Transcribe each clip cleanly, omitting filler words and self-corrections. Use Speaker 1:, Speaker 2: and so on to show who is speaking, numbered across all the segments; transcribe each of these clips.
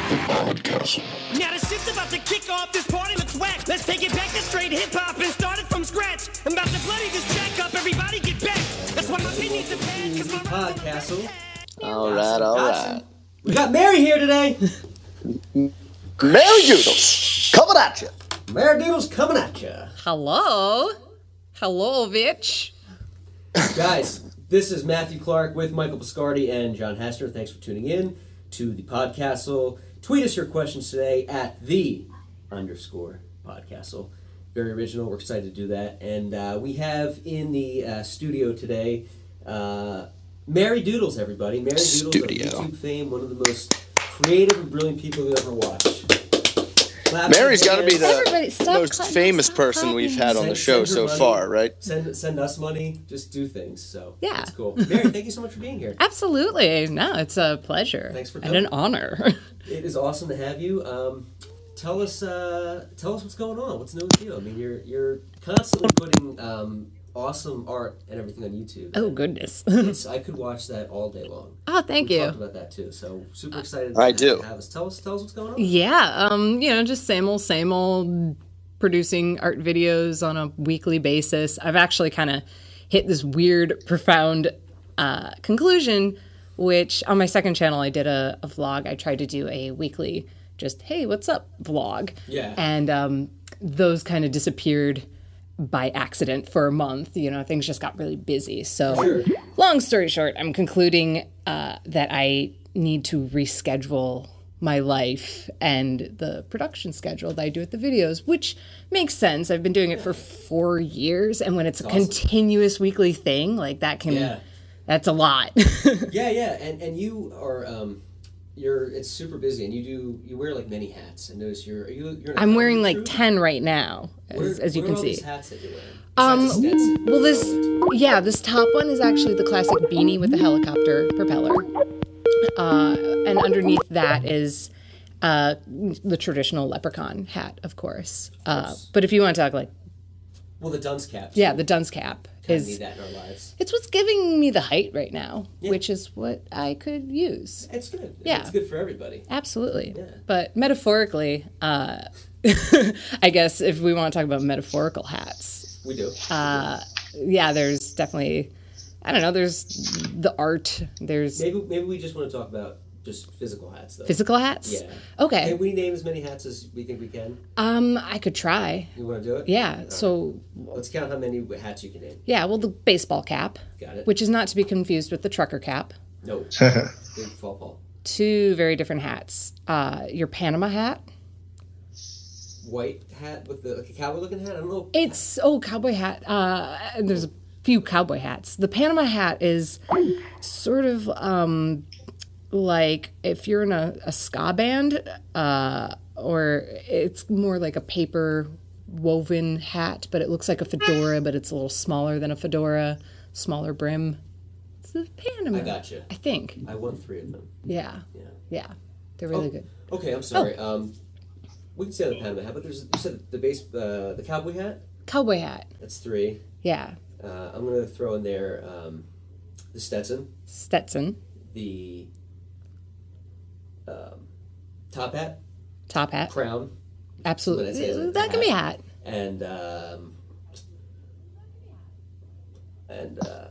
Speaker 1: Podcastle.
Speaker 2: Now the shit's about to kick off, this party looks whack. Let's take it back to straight hip-hop and start it from scratch. I'm about to bloody this track up, everybody get back. That's why my pin needs a pad, cause my
Speaker 3: Podcastle.
Speaker 4: All right.
Speaker 3: We got Mary here today.
Speaker 4: Mary Doodles, coming at you.
Speaker 3: Mary Doodles coming at you.
Speaker 5: Hello, bitch.
Speaker 3: Guys, this is Matthew Clark with Michael Biscardi and John Hester. Thanks for tuning in to the Podcastle. Tweet us your questions today at _Podcastle. Very original. We're excited to do that. And we have in the studio today Mary Doodles, everybody. Mary Doodles of YouTube fame, one of the most creative and brilliant people you'll ever watch.
Speaker 4: Mary's got to be the most famous person we've had on the show so far, right?
Speaker 3: Send us money. Just do things. So
Speaker 5: yeah,
Speaker 3: it's cool. Mary, thank you so much for being here.
Speaker 5: Absolutely. No, it's a pleasure.
Speaker 3: Thanks for coming.
Speaker 5: And an honor.
Speaker 3: It is awesome to have you. Tell us what's going on. What's new with you? I mean, you're constantly putting awesome art and everything on YouTube.
Speaker 5: Oh goodness.
Speaker 3: I could watch that all day long.
Speaker 5: Oh, thank you.
Speaker 3: We talked about that too. So super excited.
Speaker 4: I do.
Speaker 3: Have us. Tell us what's going on.
Speaker 5: Yeah. Just same old. Producing art videos on a weekly basis. I've actually kind of hit this weird, profound conclusion, which on my second channel I did a vlog. I tried to do a weekly, just hey, what's up vlog.
Speaker 3: Yeah.
Speaker 5: And those kind of disappeared by accident for a month. Things just got really busy. So
Speaker 3: sure.
Speaker 5: Long story short, I'm concluding that I need to reschedule my life and the production schedule that I do with the videos, which makes sense. I've been doing it for 4 years, and when it's a continuous weekly thing, like that that's a lot.
Speaker 3: yeah. And you are it's super busy, and you wear like many hats. I notice you're
Speaker 5: I'm wearing like 10 right now, as you can see.
Speaker 3: These hats that you're wearing?
Speaker 5: Well, this top one is actually the classic beanie with the helicopter propeller. And underneath that is the traditional leprechaun hat, of course. But if you want to talk like...
Speaker 3: Well, the dunce cap.
Speaker 5: Yeah, the dunce cap.
Speaker 3: Need that in our lives.
Speaker 5: It's what's giving me the height right now, which is what I could use.
Speaker 3: It's good.
Speaker 5: Yeah.
Speaker 3: It's good for everybody.
Speaker 5: Absolutely.
Speaker 3: Yeah.
Speaker 5: But metaphorically, I guess if we want to talk about metaphorical hats...
Speaker 3: We do.
Speaker 5: There's definitely... I don't know, there's the art, there's...
Speaker 3: Maybe we just want to talk about just physical hats, though.
Speaker 5: Physical hats?
Speaker 3: Yeah.
Speaker 5: Okay.
Speaker 3: Can we name as many hats as we think we can?
Speaker 5: I could try.
Speaker 3: You want to do it?
Speaker 5: Yeah,
Speaker 3: All
Speaker 5: so...
Speaker 3: right. Let's count how many hats you can name.
Speaker 5: Yeah, well, the baseball cap.
Speaker 3: Got it.
Speaker 5: Which is not to be confused with the trucker cap.
Speaker 3: No. Big fall ball.
Speaker 5: 2 very different hats. Your Panama hat.
Speaker 3: White hat with a cowboy-looking hat? I don't know.
Speaker 5: Cowboy hat. There's a few cowboy hats. The Panama hat is sort of like if you're in a ska band, or it's more like a paper woven hat, but it looks like a fedora, but it's a little smaller than a fedora, smaller brim. It's the Panama.
Speaker 3: I got you.
Speaker 5: I think.
Speaker 3: I won 3 of them.
Speaker 5: Yeah. They're really good.
Speaker 3: Okay, I'm sorry. We can say the Panama hat, but you said the cowboy hat?
Speaker 5: Cowboy hat.
Speaker 3: That's 3.
Speaker 5: Yeah.
Speaker 3: I'm going to throw in there the Stetson. The top hat.
Speaker 5: Top hat.
Speaker 3: Crown.
Speaker 5: Absolutely. That can be a hat.
Speaker 3: And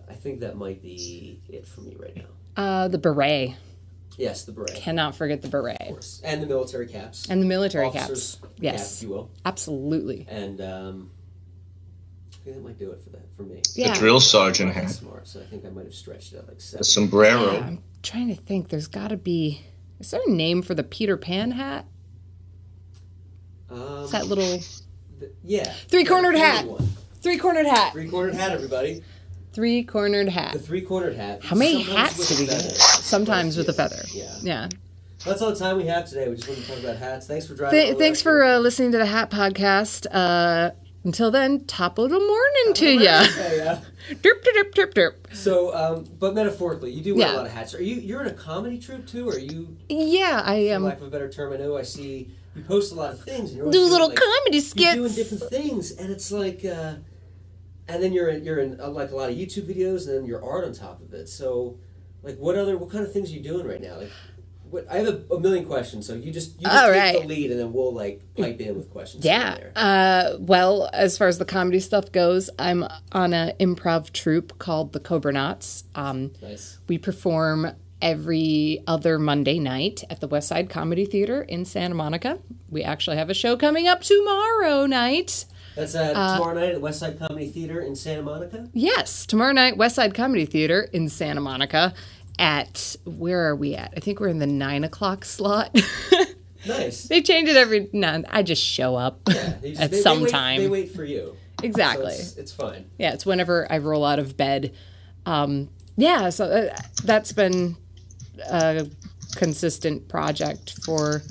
Speaker 3: I think that might be it for me right now.
Speaker 5: The beret.
Speaker 3: Yes, the beret.
Speaker 5: Cannot forget the beret.
Speaker 3: Of course. And the military caps.
Speaker 5: Officers'
Speaker 3: caps.
Speaker 5: Yes.
Speaker 3: Cap, if you will.
Speaker 5: Absolutely.
Speaker 3: And I think that might do it for me.
Speaker 5: Yeah.
Speaker 1: The drill sergeant hat.
Speaker 3: Smart, so I think I might have stretched it out like 7.
Speaker 1: The sombrero.
Speaker 5: Yeah, I'm trying to think. There's got to be... Is there a name for the Peter Pan hat? It's that little... Three-cornered hat. Three-cornered hat.
Speaker 3: Three-cornered hat, everybody.
Speaker 5: Three-cornered hat.
Speaker 3: The three-cornered hat.
Speaker 5: How many hats do we get? Sometimes with a feather. Yeah.
Speaker 3: That's all the time we have today. We just want to talk about hats. Thanks for driving.
Speaker 5: Thanks for listening to the Hat Podcast. Until then, top of the morning to ya.
Speaker 3: Yeah.
Speaker 5: Derp, derp, derp, derp.
Speaker 3: So, but metaphorically, you do wear a lot of hats. You're in a comedy troupe too? Or are you?
Speaker 5: Yeah, I am.
Speaker 3: For lack of a better term, I know I see you post a lot of things. And you're
Speaker 5: do little comedy skits.
Speaker 3: You're doing different things, and it's like, and then you're in like a lot of YouTube videos, and then your art on top of it. So, like, what kind of things are you doing right now? Like, I have a million questions, so you just take the lead, and then we'll like pipe in with questions.
Speaker 5: Yeah. Well, as far as the comedy stuff goes, I'm on an improv troupe called the Cobranauts.
Speaker 3: Nice.
Speaker 5: We perform every other Monday night at the West Side Comedy Theater in Santa Monica. We actually have a show coming up tomorrow night.
Speaker 3: That's tomorrow night at West Side Comedy Theater in Santa Monica?
Speaker 5: Yes, tomorrow night, West Side Comedy Theater in Santa Monica. Where are we at? I think we're in the 9 o'clock slot.
Speaker 3: Nice.
Speaker 5: They change it I just show up at some time.
Speaker 3: They wait for you.
Speaker 5: Exactly.
Speaker 3: So it's fine.
Speaker 5: Yeah, it's whenever I roll out of bed. So that's been a consistent project for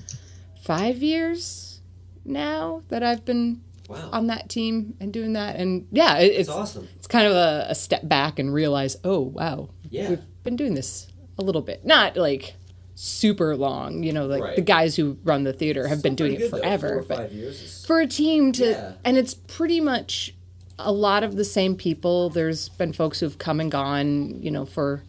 Speaker 5: 5 years now that I've been on that team and doing that. And yeah, it's awesome. It's kind of a step back and realize, oh, wow.
Speaker 3: Yeah.
Speaker 5: We've been doing this a little bit. Not like super long, the guys who run the theater have been doing it forever.
Speaker 3: 4 or 5 years
Speaker 5: for a team and it's pretty much a lot of the same people. There's been folks who've come and gone, for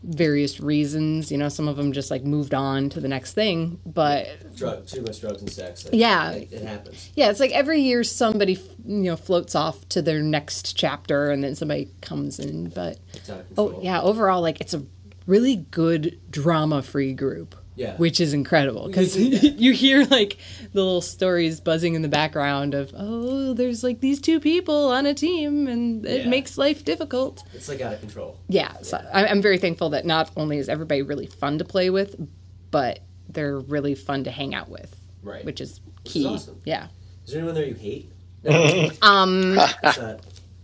Speaker 5: various reasons. Some of them just like moved on to the next thing, but
Speaker 3: too much drugs and sex.
Speaker 5: It
Speaker 3: happens.
Speaker 5: Yeah, it's like every year somebody floats off to their next chapter, and then somebody comes in. But overall, like it's a really good drama-free group.
Speaker 3: Yeah.
Speaker 5: Which is incredible because you hear like the little stories buzzing in the background of, oh, there's like these two people on a team and it makes life difficult.
Speaker 3: It's like out of control.
Speaker 5: Yeah. So I'm very thankful that not only is everybody really fun to play with, but they're really fun to hang out with.
Speaker 3: Right.
Speaker 5: Which is key.
Speaker 3: Which is awesome.
Speaker 5: Yeah.
Speaker 3: Is there anyone there you hate? No.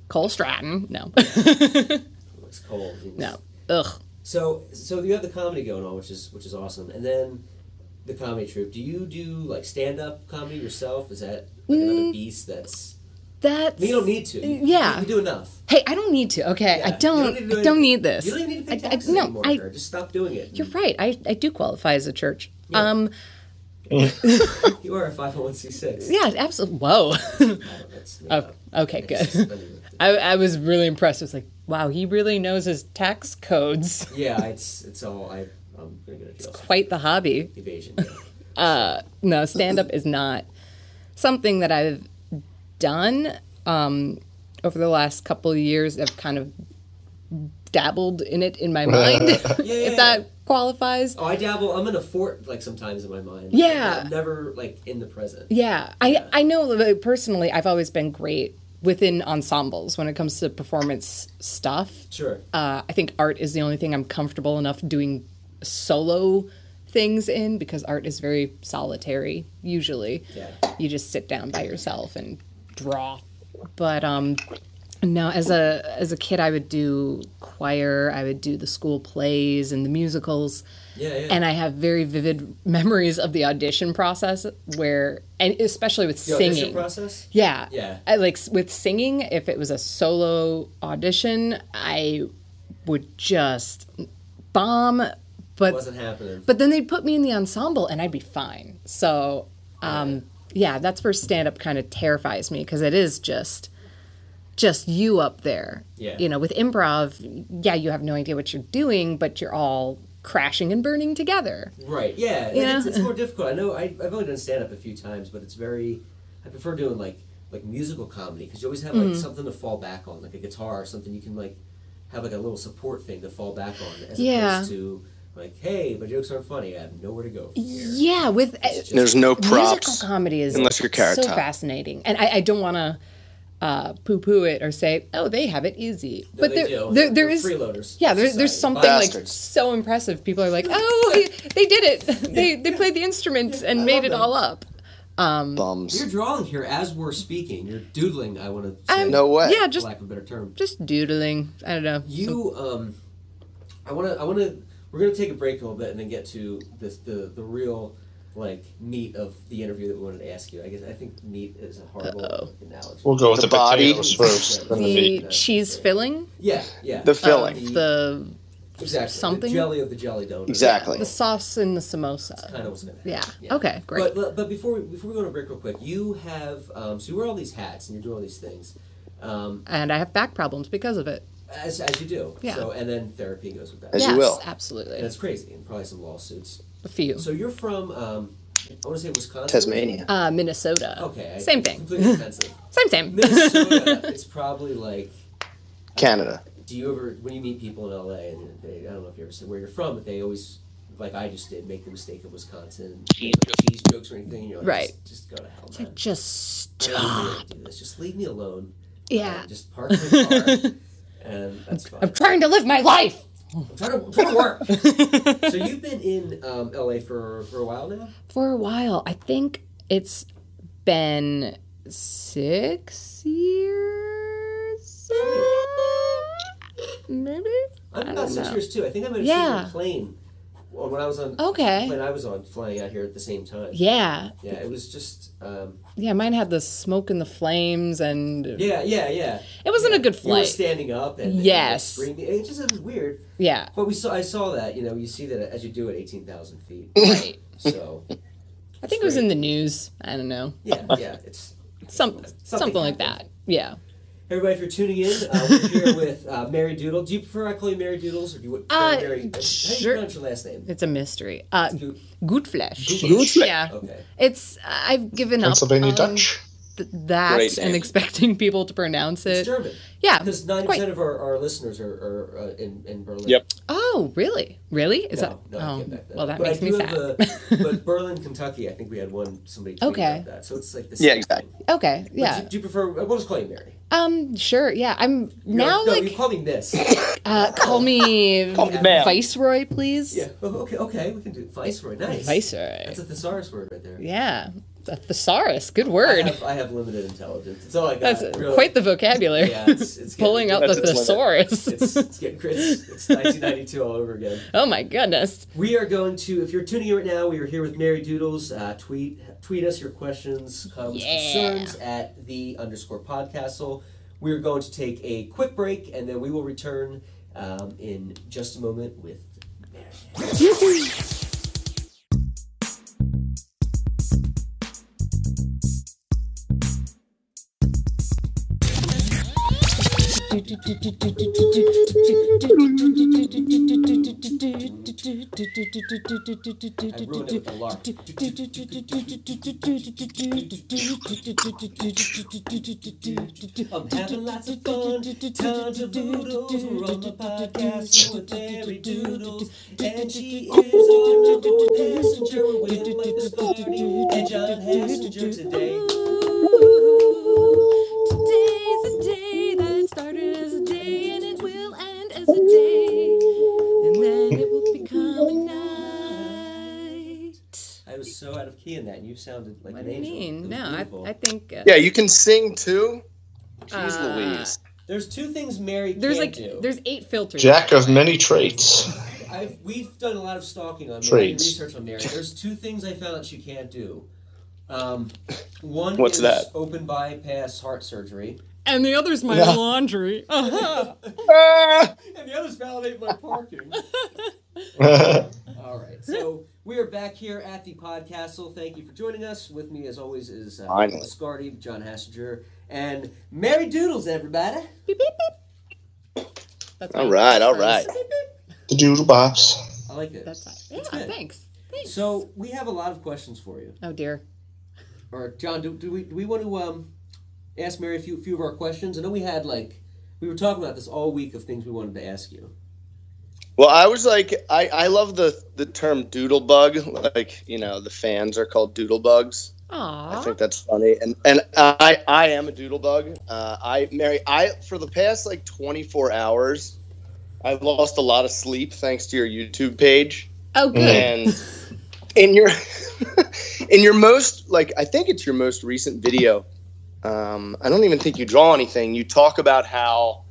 Speaker 5: Cole Stratton. No.
Speaker 3: It's Cole.
Speaker 5: No. Ugh.
Speaker 3: So you have the comedy going on, which is awesome, and then the comedy troupe. Do you do like stand-up comedy yourself? Is that like another beast? That's you don't need to. You do enough.
Speaker 5: Hey, I don't need to. Okay,
Speaker 3: yeah.
Speaker 5: I don't need this.
Speaker 3: You don't even need to pay taxes anymore. Just stop doing it.
Speaker 5: You're right. I do qualify as a church.
Speaker 3: Yeah. You are a 501c6.
Speaker 5: Yeah, absolutely. Whoa. Okay, good. I was really impressed. It was like, wow, he really knows his tax codes.
Speaker 3: Yeah, it's all I'm gonna get a deal.
Speaker 5: It's quite the hobby.
Speaker 3: Evasion.
Speaker 5: No, stand-up is not something that I've done over the last couple of years. I've kind of dabbled in it in my mind, if that qualifies.
Speaker 3: Oh, I dabble. I'm in a fort like sometimes in my mind.
Speaker 5: Yeah,
Speaker 3: I'm never like in the present.
Speaker 5: Yeah, I know that personally I've always been great within ensembles when it comes to performance stuff.
Speaker 3: Sure.
Speaker 5: I think art is the only thing I'm comfortable enough doing solo things in, because art is very solitary usually.
Speaker 3: Yeah.
Speaker 5: You just sit down by yourself and draw. But no, as a kid I would do choir, I would do the school plays and the musicals.
Speaker 3: Yeah.
Speaker 5: And I have very vivid memories of the audition process and especially with singing.
Speaker 3: Audition process?
Speaker 5: Yeah.
Speaker 3: Yeah.
Speaker 5: With singing, if it was a solo audition, I would just bomb. But
Speaker 3: it wasn't happening.
Speaker 5: But then they'd put me in the ensemble and I'd be fine. So, that's where stand-up kind of terrifies me, because it is just you up there.
Speaker 3: Yeah.
Speaker 5: With improv, you have no idea what you're doing, but you're all crashing and burning together.
Speaker 3: Right, yeah. It's more difficult. I know I've only done stand-up a few times, but I prefer doing like musical comedy, because you always have like something to fall back on, like a guitar or something you can like have like a little support thing to fall back on, as opposed to like, hey, my jokes aren't funny, I have nowhere to go from here.
Speaker 5: Yeah,
Speaker 4: there's no props.
Speaker 5: Musical comedy is
Speaker 4: unless you're Carrot
Speaker 5: so
Speaker 4: Top.
Speaker 5: Fascinating. And I don't want to poo-poo it or say, oh, they have it easy.
Speaker 3: No,
Speaker 5: but there is
Speaker 3: freeloaders.
Speaker 5: Yeah, there's something like so impressive. People are like, oh, they did it. They played the instrument and made it all up.
Speaker 4: Bums.
Speaker 3: You're drawing here as we're speaking. You're doodling, I want to say.
Speaker 4: No way.
Speaker 5: Yeah,
Speaker 3: for lack of a better term.
Speaker 5: Just doodling. I don't know.
Speaker 3: We're gonna take a break a little bit and then get to the real like meat of the interview that we wanted to ask you. I think meat is a horrible analogy.
Speaker 1: We'll go with the
Speaker 4: body
Speaker 1: potatoes first. Then the
Speaker 5: The
Speaker 1: meat.
Speaker 5: cheese filling.
Speaker 3: Yeah.
Speaker 4: The filling.
Speaker 3: Exactly.
Speaker 5: Something?
Speaker 3: The jelly of the jelly donut.
Speaker 4: Exactly.
Speaker 5: The sauce in the samosa.
Speaker 3: That's kind of what's gonna happen.
Speaker 5: Yeah. Okay. Great.
Speaker 3: But before we go on a break real quick, you have so you wear all these hats and you're doing all these things.
Speaker 5: And I have back problems because of it.
Speaker 3: As you do.
Speaker 5: Yeah.
Speaker 3: So, and then therapy goes with that.
Speaker 4: As you will.
Speaker 5: Yes, absolutely.
Speaker 3: And it's crazy, and probably some lawsuits.
Speaker 5: A few.
Speaker 3: So you're from, I want to say Wisconsin?
Speaker 4: Tasmania.
Speaker 5: Minnesota.
Speaker 3: Okay.
Speaker 5: Same thing.
Speaker 3: Completely offensive.
Speaker 5: Same.
Speaker 3: Minnesota, it's probably like...
Speaker 4: Canada.
Speaker 3: Do you ever, when you meet people in LA, and they, I don't know if you ever said where you're from, but they always, like I just did, make the mistake of Wisconsin, cheese jokes or anything, and you're like,
Speaker 5: right.
Speaker 3: just go to hell, man.
Speaker 5: Just
Speaker 3: I don't
Speaker 5: stop.
Speaker 3: really do this. Just leave me alone.
Speaker 5: Yeah.
Speaker 3: Just park my car, and that's fine.
Speaker 5: I'm trying to live my life.
Speaker 3: I'm trying to work. So you've been in LA for a while now?
Speaker 5: For a while. I think it's been 6 years. Maybe?
Speaker 3: I'm about 6 years too. I think I might have seen a plane when I was on.
Speaker 5: Okay.
Speaker 3: When I was on flying out here at the same time.
Speaker 5: Yeah.
Speaker 3: Yeah, it was just.
Speaker 5: Yeah, mine had the smoke and the flames and.
Speaker 3: Yeah.
Speaker 5: It wasn't a good flight.
Speaker 3: You were standing up and.
Speaker 5: Yes.
Speaker 3: And it was weird.
Speaker 5: Yeah.
Speaker 3: But I saw that. You see that as you do at 18,000 feet.
Speaker 5: Right.
Speaker 3: So.
Speaker 5: I think it was in the news. I don't know.
Speaker 3: Yeah. It's
Speaker 5: something like that. Yeah.
Speaker 3: Everybody, if you're tuning in, we're here with Mary Doodle. Do you prefer I call you Mary Doodles, or do you want Mary? How do you pronounce your last name?
Speaker 5: It's a mystery. Gutflesh.
Speaker 3: Gutflesh.
Speaker 5: Yeah.
Speaker 3: Okay.
Speaker 5: It's I've given
Speaker 1: Pennsylvania
Speaker 5: up on
Speaker 1: Dutch.
Speaker 5: that and expecting people to pronounce it.
Speaker 3: It's German.
Speaker 5: Yeah.
Speaker 3: Because 90% of our listeners are in Berlin.
Speaker 4: Yep.
Speaker 5: Oh, really? Really? Is
Speaker 3: No,
Speaker 5: that?
Speaker 3: I came back then.
Speaker 5: Well, that
Speaker 3: But
Speaker 5: makes me sad.
Speaker 3: But Berlin, Kentucky, I think we had somebody tweet about that. So it's like the same
Speaker 4: Yeah, exactly.
Speaker 3: thing.
Speaker 5: Okay.
Speaker 3: But
Speaker 5: Yeah.
Speaker 3: Do you prefer? We'll just call you Mary.
Speaker 5: Sure. Yeah. I'm now
Speaker 3: No,
Speaker 5: like.
Speaker 3: you call me Miss.
Speaker 5: Call me
Speaker 4: ma'am.
Speaker 5: Viceroy, please.
Speaker 3: Yeah. Oh, okay. We can do Viceroy. Nice.
Speaker 5: Viceroy.
Speaker 3: That's a thesaurus word right there.
Speaker 5: Yeah. The thesaurus. Good word.
Speaker 3: I have limited intelligence. It's all I got.
Speaker 5: That's
Speaker 3: really.
Speaker 5: quite the vocabulary.
Speaker 3: Yeah, it's
Speaker 5: Pulling out the
Speaker 4: That's its limit.
Speaker 5: thesaurus.
Speaker 3: It's getting it's 1992 all over again.
Speaker 5: Oh my goodness.
Speaker 3: We are going to, if you're tuning in right now, we are here with Mary Doodles. Tweet us your questions, comments, concerns at _Podcastle. We're going to take a quick break, and then we will return in just a moment with Mary. I ruined it with the lark. I'm having lots of fun, tons of doodles. We're on the podcast with Mary Doodles, and she is our number one passenger. We're with Mike Sparty and John Hassinger today.
Speaker 5: Today's a day that started as a day and it will end as a day and then it will become a night.
Speaker 3: I was so out of key in that, and you sounded like
Speaker 5: What
Speaker 3: an
Speaker 5: do you
Speaker 3: angel.
Speaker 5: mean?
Speaker 3: It was
Speaker 5: No,
Speaker 3: beautiful.
Speaker 5: I think...
Speaker 4: Yeah, you can sing too. Jeez Louise.
Speaker 3: There's two things Mary
Speaker 5: there's
Speaker 3: can't
Speaker 5: like
Speaker 3: do.
Speaker 5: there's 8 filters.
Speaker 1: Jack of many traits.
Speaker 3: We've done a lot of stalking on Mary,
Speaker 1: Trades.
Speaker 3: research on Mary. There's two things I found out she can't do. One
Speaker 4: What's
Speaker 3: is
Speaker 4: that?
Speaker 3: open bypass heart surgery,
Speaker 5: And the other's my
Speaker 1: Yeah.
Speaker 5: laundry. Uh-huh.
Speaker 4: Ah!
Speaker 3: and the other's validate my parking. All right, so we are back here at the Podcastle. Thank you for joining us. With me, as always, is
Speaker 4: Finally.
Speaker 3: Scarty, John Hassinger, and Mary Doodles. Everybody.
Speaker 5: Beep, beep, beep. That's
Speaker 4: All
Speaker 5: my
Speaker 4: right, all
Speaker 5: catchphrase.
Speaker 4: right.
Speaker 1: The Doodle Bops.
Speaker 3: I like it.
Speaker 5: That's fine.
Speaker 3: It's
Speaker 5: Yeah,
Speaker 3: good.
Speaker 5: thanks.
Speaker 3: So we have a lot of questions for you.
Speaker 5: Oh dear.
Speaker 3: Or John, do we want to ask Mary a few of our questions? I know we were talking about this all week of things we wanted to ask you.
Speaker 4: Well, I was like, I love the term doodle bug. Like, the fans are called doodle bugs.
Speaker 5: Aww.
Speaker 4: I think that's funny. And I am a doodle bug. Mary, for the past 24 hours, I've lost a lot of sleep thanks to your YouTube page.
Speaker 5: Oh, good.
Speaker 4: And in your most, I think it's your most recent video, I don't even think you draw anything. You talk about how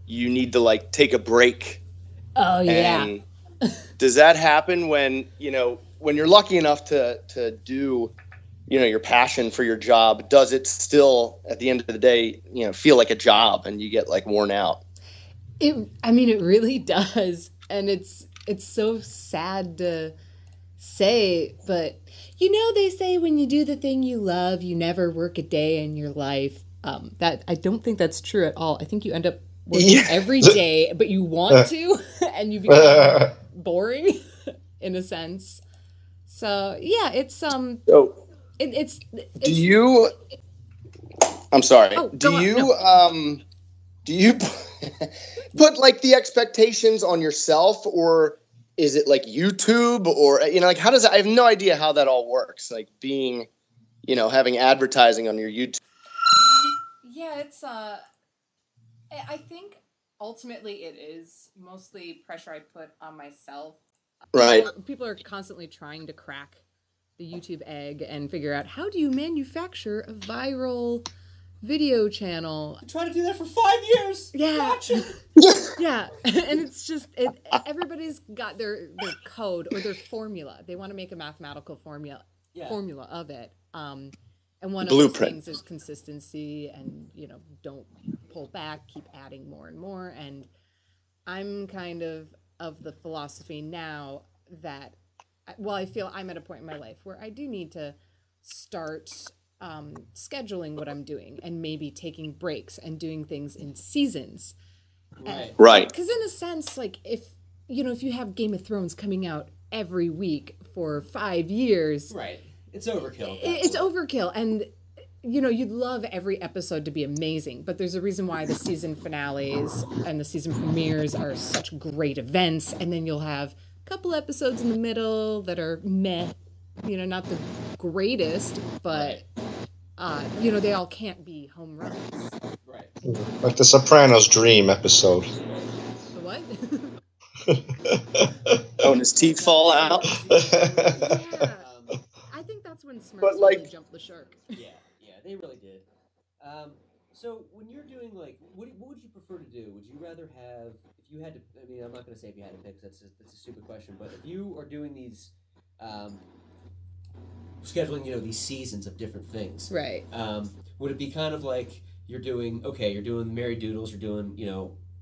Speaker 4: you need to take a break.
Speaker 5: Oh, yeah.
Speaker 4: And does that happen when you're lucky enough to do, your passion for your job? Does it still, at the end of the day, feel like a job and you get worn out?
Speaker 5: It really does. And it's so sad to say, but they say when you do the thing you love, you never work a day in your life. That I don't think that's true at all. I think you end up working every day, but you want to, and you become boring in a sense. So yeah, it's it's
Speaker 4: do you? I'm sorry.
Speaker 5: Oh,
Speaker 4: do you put like the expectations on yourself, or is it like YouTube, or like how does that? I have no idea how that all works. Like being, having advertising on your YouTube.
Speaker 5: Yeah, it's I think ultimately it is mostly pressure I put on myself.
Speaker 4: Right.
Speaker 5: People are constantly trying to crack the YouTube egg and figure out, how do you manufacture a viral video channel?
Speaker 3: I'm trying to do that for 5 years.
Speaker 5: Yeah.
Speaker 3: Gotcha.
Speaker 5: Yeah. And it's just, everybody's got their code or their formula. They want to make a mathematical formula of it. And one of those things is consistency and, don't pull back, keep adding more and more. And I'm kind of the philosophy now that, I feel I'm at a point in my life where I do need to start scheduling what I'm doing and maybe taking breaks and doing things in seasons.
Speaker 4: Right.
Speaker 5: Because in a sense, like if you have Game of Thrones coming out every week for 5 years.
Speaker 3: Right. It's overkill.
Speaker 5: It's overkill. And, you'd love every episode to be amazing, but there's a reason why the season finales and the season premieres are such great events. And then you'll have a couple episodes in the middle that are meh, not the greatest, but, they all can't be home runs.
Speaker 3: Right.
Speaker 1: Like the Sopranos dream episode.
Speaker 5: The what?
Speaker 4: Oh, and his teeth fall out.
Speaker 5: Yeah. I think that's when Smurfs really jumped the shark.
Speaker 3: Yeah, they really did. So when you're doing what would you prefer to do? Would you rather have, if you had to? I mean, I'm not going to say if you had to pick. That's a stupid question. But if you are doing these, scheduling, these seasons of different things,
Speaker 5: right?
Speaker 3: Would it be kind of like you're doing Mary Doodles, you're doing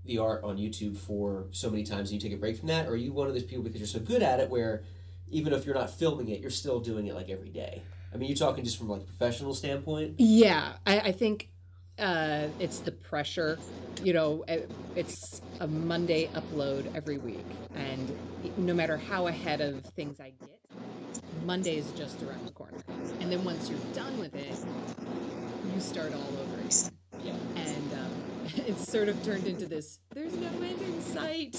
Speaker 3: the art on YouTube for so many times and you take a break from that, or are you one of those people because you're so good at it where even if you're not filming it, you're still doing it like every day? I mean, you're talking just from like a professional standpoint?
Speaker 5: Yeah, I think it's the pressure. It's a Monday upload every week. And no matter how ahead of things I get, Monday is just around the corner. And then once you're done with it, you start all over again.
Speaker 3: Yeah.
Speaker 5: And it's sort of turned into this, there's no end in sight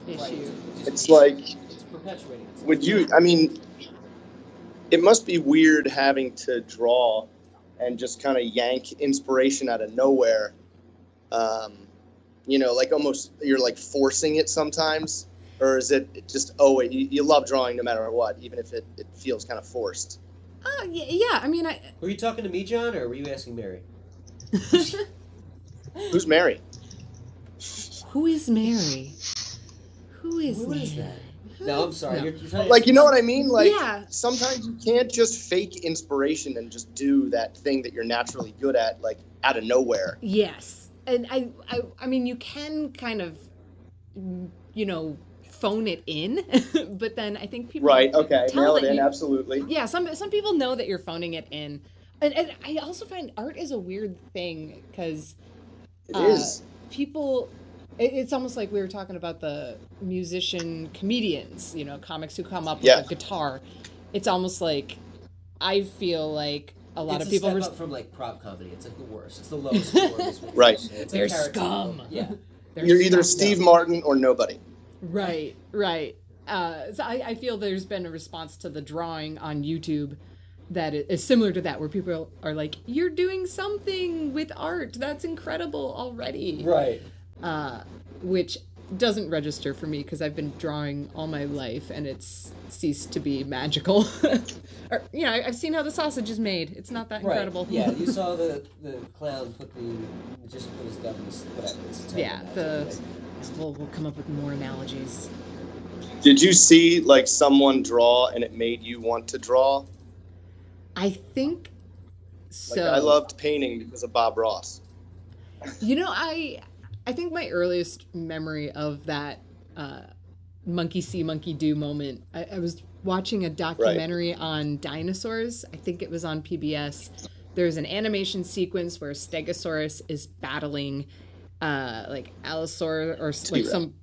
Speaker 5: issue.
Speaker 3: Right.
Speaker 4: It's like,
Speaker 3: it's perpetuating itself.
Speaker 4: would you, I mean, it must be weird having to draw and just kind of yank inspiration out of nowhere. Like almost you're like forcing it sometimes, or is it just, you love drawing no matter what, even if it feels kind of forced?
Speaker 5: Yeah. I mean,
Speaker 3: Were you talking to me, John, or were you asking Mary?
Speaker 4: Who's Mary?
Speaker 5: Who is Mary? Who is
Speaker 3: that? No, I'm sorry.
Speaker 5: No.
Speaker 3: You're trying
Speaker 4: Like, you know what I mean? Like,
Speaker 5: yeah.
Speaker 4: Sometimes you can't just fake inspiration and just do that thing that you're naturally good at, like, out of nowhere.
Speaker 5: Yes. And I mean, you can kind of, phone it in, but then I think people
Speaker 4: Right, okay,
Speaker 5: tell
Speaker 4: nail it in,
Speaker 5: you,
Speaker 4: absolutely.
Speaker 5: Yeah, some people know that you're phoning it in. And I also find art is a weird thing because
Speaker 4: It is.
Speaker 5: people, it's almost like we were talking about the musician comedians, comics who come up with a guitar. It's almost like I feel like a lot of people
Speaker 3: step up from like prop comedy. It's like the worst. It's the lowest form.
Speaker 4: Right.
Speaker 3: It's
Speaker 5: They're
Speaker 3: like
Speaker 5: scum.
Speaker 3: Yeah.
Speaker 4: You're either Steve Martin or nobody.
Speaker 5: Right. So I feel there's been a response to the drawing on YouTube that is similar to that, where people are like, you're doing something with art. That's incredible already.
Speaker 3: Right.
Speaker 5: Which doesn't register for me because I've been drawing all my life and it's ceased to be magical. Or, I've seen how the sausage is made. It's not that incredible.
Speaker 3: Yeah, you saw the clown put his gun in his, whatever. It's
Speaker 5: Yeah, we'll come up with more analogies.
Speaker 4: Did you see, like, someone draw and it made you want to draw?
Speaker 5: I think so.
Speaker 4: Like, I loved painting because of Bob Ross.
Speaker 5: I think my earliest memory of that monkey see, monkey do moment, I was watching a documentary on dinosaurs. I think it was on PBS. There's an animation sequence where Stegosaurus is battling like Allosaur or like some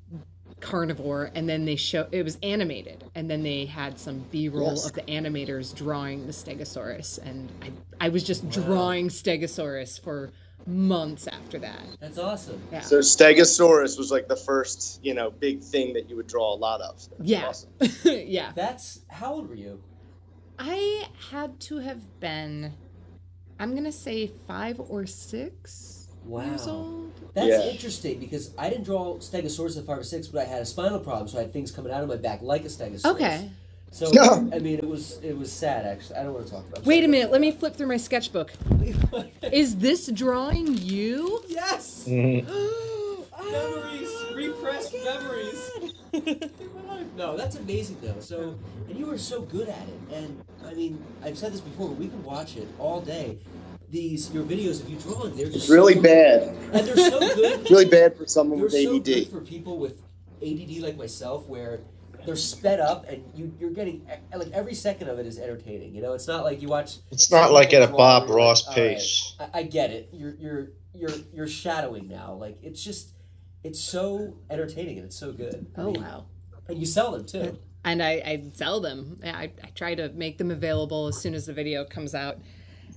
Speaker 5: carnivore, and then it was animated, and then they had some B-roll of the animators drawing the Stegosaurus, and I was just drawing Stegosaurus for months after that.
Speaker 3: That's awesome.
Speaker 5: Yeah.
Speaker 4: So Stegosaurus was like the first, big thing that you would draw a lot of. That's awesome.
Speaker 5: Yeah.
Speaker 3: How old were you?
Speaker 5: I had to have been, I'm gonna say 5 or 6 years old.
Speaker 3: That's interesting because I didn't draw Stegosaurus at 5 or 6, but I had a spinal problem, so I had things coming out of my back like a Stegosaurus.
Speaker 5: Okay.
Speaker 3: So I mean, it was sad actually. I don't want to talk about it.
Speaker 5: Wait a minute, let me flip through my sketchbook. Is this drawing you?
Speaker 3: Yes. Memories, repressed memories. No, that's amazing though. So, and you were so good at it. And I mean, I've said this before, but we can watch it all day. Your videos of you drawing, they're just
Speaker 4: really bad.
Speaker 3: And they're so good.
Speaker 4: Really bad for someone with
Speaker 3: They're so
Speaker 4: ADD.
Speaker 3: good for people with ADD like myself, where they're sped up and you're getting like every second of it is entertaining. It's not like you watch.
Speaker 1: It's not like at a Bob
Speaker 3: drawing,
Speaker 1: Ross
Speaker 3: like,
Speaker 1: pace.
Speaker 3: all right, I get it. You're shadowing now. Like it's so entertaining and it's so good.
Speaker 5: Wow.
Speaker 3: And you sell them too.
Speaker 5: And I sell them. I try to make them available as soon as the video comes out.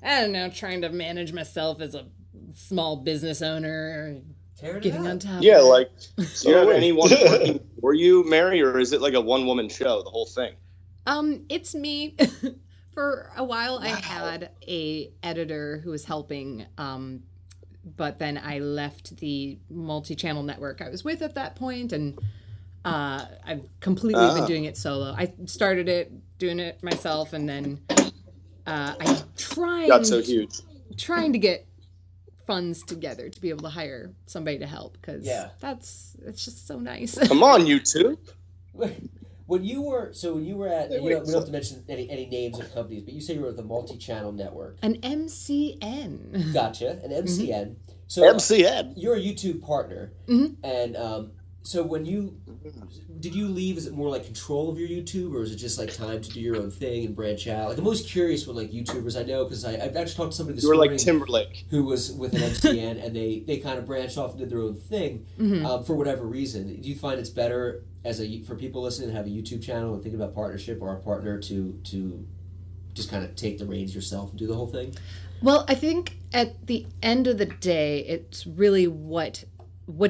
Speaker 5: I don't know, trying to manage myself as a small business owner, getting on top.
Speaker 4: Yeah,
Speaker 5: of it.
Speaker 4: like, do you have anyone working for you, Mary, or is it like a one-woman show, the whole thing?
Speaker 5: It's me. For a while, I had a editor who was helping, but then I left the multi-channel network I was with at that point, and I've completely been doing it solo. I started it, doing it myself, and then I'm
Speaker 4: Got so huge.
Speaker 5: trying to get funds together to be able to hire somebody to help, because it's just so nice.
Speaker 4: Come on, YouTube.
Speaker 3: When you were at, we don't have to mention any names of companies, but you say you were at the multi-channel network.
Speaker 5: An MCN.
Speaker 3: Gotcha, an MCN.
Speaker 5: Mm-hmm.
Speaker 3: So
Speaker 4: MCN.
Speaker 3: You're a YouTube partner, and so did you leave? Is it more like control of your YouTube, or is it just like time to do your own thing and branch out? Like I'm always curious when like YouTubers I know, because I've actually talked to somebody this morning.
Speaker 4: You were like Timberlake,
Speaker 3: who was with an MCN, and they kind of branched off and did their own thing for whatever reason. Do you find it's better for people listening to have a YouTube channel and thinking about partnership, or a partner to just kind of take the reins yourself and do the whole thing?
Speaker 5: Well, I think at the end of the day, it's really what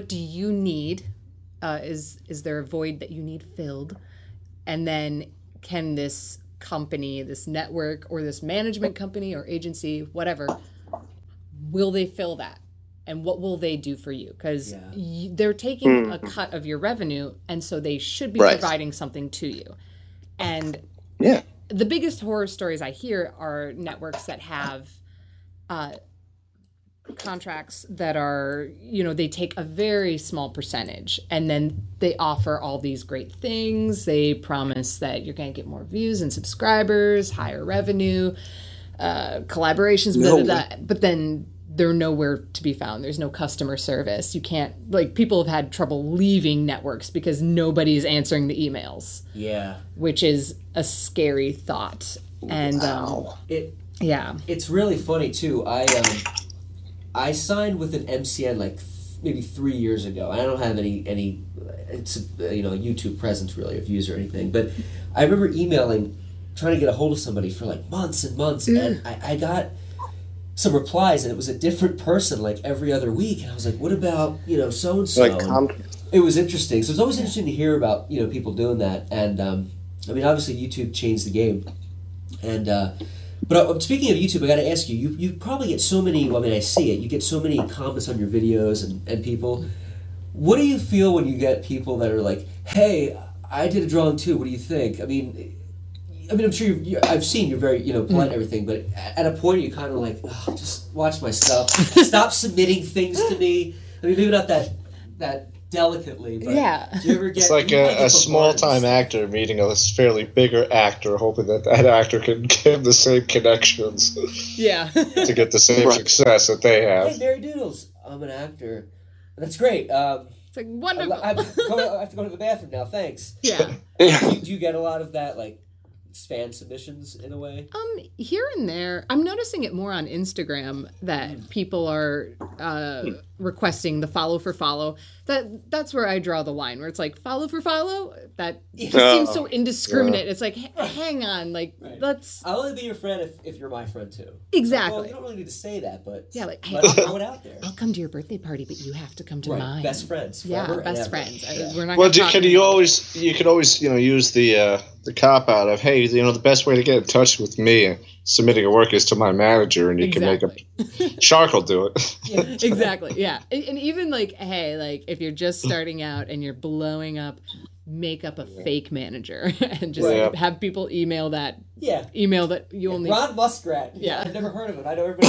Speaker 5: do you need? Is there a void that you need filled? And then can this company, this network, or this management company or agency, whatever, will they fill that? And what will they do for you? Because they're taking a cut of your revenue, and so they should be providing something to you. And the biggest horror stories I hear are networks that have contracts that are, they take a very small percentage, and then they offer all these great things. They promise that you're going to get more views and subscribers, higher revenue, collaborations, but then they're nowhere to be found. There's no customer service. You can't, people have had trouble leaving networks because nobody's answering the emails. Yeah. Which is a scary thought. And it's
Speaker 3: really funny too. I signed with an MCN maybe 3 years ago. I don't have any YouTube presence really, or views or anything. But I remember trying to get a hold of somebody for months and months, and I got some replies, and it was a different person every other week. And I was like, "What about so and so?" It was interesting. So it's always interesting to hear about people doing that. And I mean, obviously YouTube changed the game. And but speaking of YouTube, I got to ask you, you probably get so many, I see it, you get so many comments on your videos and people. What do you feel when you get people that are like, hey, I did a drawing too, what do you think? I mean, I'm sure I've seen you're very, polite and everything, but at a point you're kind of like, oh, just watch my stuff. Stop submitting things to me. I mean, maybe not that delicately, but do you ever get...
Speaker 1: It's like a small-time actor meeting a fairly bigger actor, hoping that actor can give the same connections to get the same success that they have.
Speaker 3: Hey, Mary Doodles, I'm an actor. That's great.
Speaker 5: It's wonderful.
Speaker 3: I have to go to the bathroom now, thanks.
Speaker 5: Yeah.
Speaker 3: Do you get a lot of that, fan submissions in a way?
Speaker 5: Here and there. I'm noticing it more on Instagram that people are requesting the follow for follow. That's where I draw the line, where it's like follow for follow. That just seems so indiscriminate. It's like, hang on, like let's.
Speaker 3: I'll only be your friend if you're my friend too.
Speaker 5: Exactly.
Speaker 3: Well, you don't really need to say that, but
Speaker 5: yeah, like hey,
Speaker 3: let's throw it out there.
Speaker 5: I'll come to your birthday party, but you have to come to mine.
Speaker 3: Best friends.
Speaker 5: Yeah, best friends. We're not.
Speaker 1: Well, you could always use the cop out of, hey, the best way to get in touch with me and submitting a work is to my manager, and you can make a Shark will do it.
Speaker 5: Yeah, exactly. Yeah, and even like, hey, like if you're just starting out and you're blowing up, make up a fake manager and just have people email that. Yeah. Email that you only.
Speaker 3: Ron Muskrat. Yeah, I've never heard of it. I know everybody.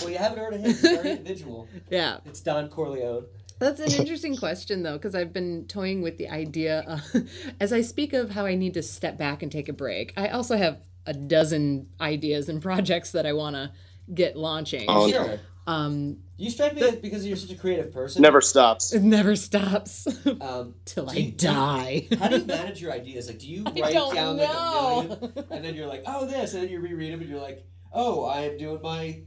Speaker 3: Well, you haven't heard of him. He's very individual.
Speaker 5: Yeah.
Speaker 3: It's Don Corleone.
Speaker 5: That's an interesting question, though, because I've been toying with the idea. As I speak of how I need to step back and take a break, I also have a dozen ideas and projects that I want to get launching.
Speaker 3: Oh, sure. You strike me because you're such a creative person.
Speaker 4: Never stops.
Speaker 5: It never stops. Till I die.
Speaker 3: How do you manage your ideas? Like, do you write down like a million, and then you're like, oh, this, and then you reread them, and you're like, oh, I am doing my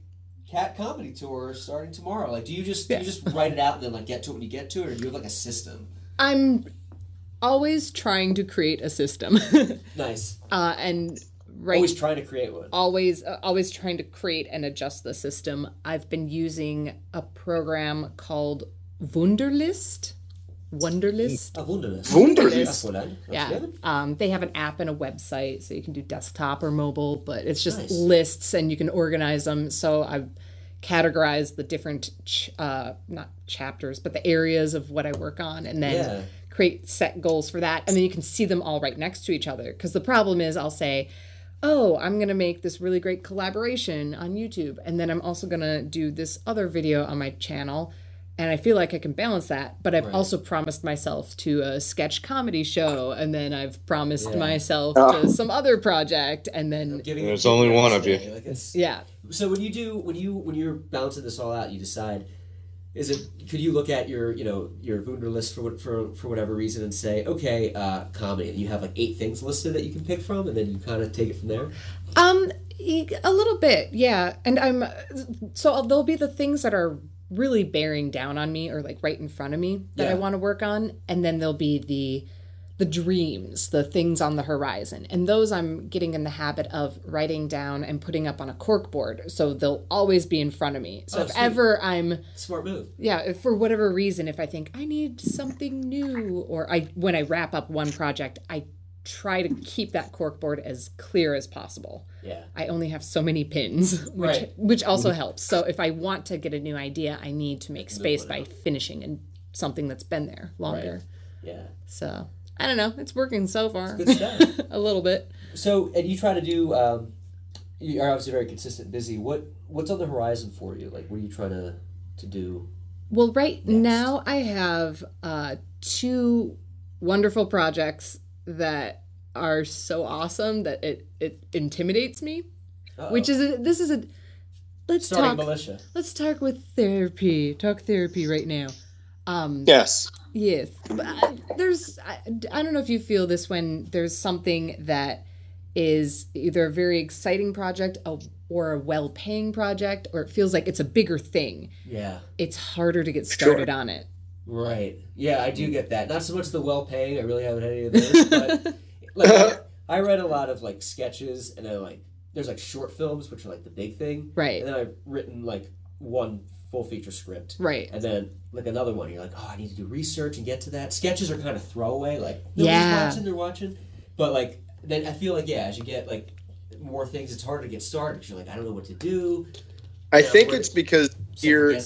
Speaker 3: cat comedy tour starting tomorrow. Like, do you just write it out and then like get to it when you get to it, or do you have like a system?
Speaker 5: I'm always trying to create a system.
Speaker 3: Nice.
Speaker 5: Always
Speaker 3: trying to create one.
Speaker 5: Always trying to create and adjust the system. I've been using a program called Wunderlist.
Speaker 3: Wunderlist.
Speaker 5: Yeah. They have an app and a website, so you can do desktop or mobile, but it's just lists and you can organize them. So I've categorized the different, not chapters, but the areas of what I work on, and then create set goals for that. And then you can see them all right next to each other. Because the problem is I'll say, oh, I'm going to make this really great collaboration on YouTube. And then I'm also going to do this other video on my channel. And I feel like I can balance that. But I've also promised myself to a sketch comedy show. And then I've promised myself to some other project. And then
Speaker 1: there's only one of you.
Speaker 3: So when you're balancing this all out, you decide, could you look at your Wunderlist for whatever reason and say, okay, comedy, and you have like 8 things listed that you can pick from, and then you kind of take it from there?
Speaker 5: A little bit, yeah. And there'll be the things that are really bearing down on me or like right in front of me that I want to work on, and then there'll be the dreams, the things on the horizon, and those I'm getting in the habit of writing down and putting up on a corkboard, so they'll always be in front of me. So ever I'm
Speaker 3: smart move,
Speaker 5: if for whatever reason, if I think I need something new, or when I wrap up one project, I try to keep that corkboard as clear as possible. I only have so many pins, which also helps. So if I want to get a new idea, I need to make space by finishing something that's been there longer. So I don't know. It's working so far.
Speaker 3: It's good stuff.
Speaker 5: A little bit.
Speaker 3: So, and you try to do. You're obviously very consistent, busy. What's on the horizon for you? Like, what are you trying to do?
Speaker 5: Well, right now I have 2 wonderful projects that are so awesome that it intimidates me. Which is let's
Speaker 3: starting militia.
Speaker 5: Let's talk with therapy. Talk therapy right now.
Speaker 4: Yes.
Speaker 5: Yes. I don't know if you feel this when there's something that is either a very exciting project or a well-paying project, or it feels like it's a bigger thing.
Speaker 3: Yeah.
Speaker 5: It's harder to get started on it.
Speaker 3: Right. Yeah, I do get that. Not so much the well-paying. I really haven't had any of those. But like, I read a lot of like sketches, and then there's like short films, which are like the big thing.
Speaker 5: Right.
Speaker 3: And then I've written like one full feature script.
Speaker 5: Right.
Speaker 3: And then like another one, you're like, oh, I need to do research and get to that. Sketches are kind of throwaway. Like, nobody's watching, they're watching. But like, then I feel like, as you get like more things, it's harder to get started because you're like, I don't know what to do.
Speaker 4: I think it's because you're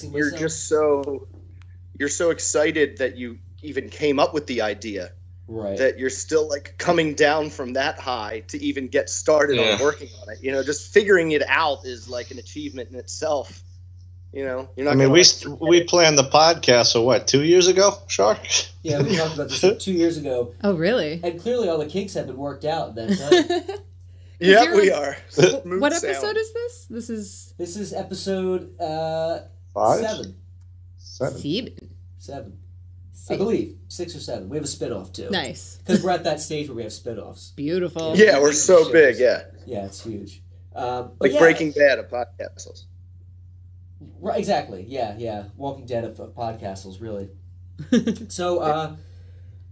Speaker 4: so excited that you even came up with the idea.
Speaker 3: Right.
Speaker 4: That you're still like coming down from that high to even get started on working on it. Just figuring it out is like an achievement in itself. You're not.
Speaker 1: I mean, we planned the podcast. So what? 2 years ago, Shark?
Speaker 3: Yeah, we talked about this 2 years ago.
Speaker 5: Oh, really?
Speaker 3: And clearly, all the kinks have been worked out at that time.
Speaker 4: Yeah, we are.
Speaker 5: What episode is this?
Speaker 3: This is episode
Speaker 1: 5?
Speaker 3: 7.
Speaker 1: 7.
Speaker 3: 7. I believe 6 or 7. We have a spinoff too.
Speaker 5: Nice.
Speaker 3: Because we're at that stage where we have spinoffs.
Speaker 5: Beautiful.
Speaker 4: Yeah, we're so big. Yeah.
Speaker 3: Yeah, it's huge.
Speaker 4: Like Breaking Bad of Podcastles.
Speaker 3: Right, exactly. Yeah. Walking Dead of Podcastles, really.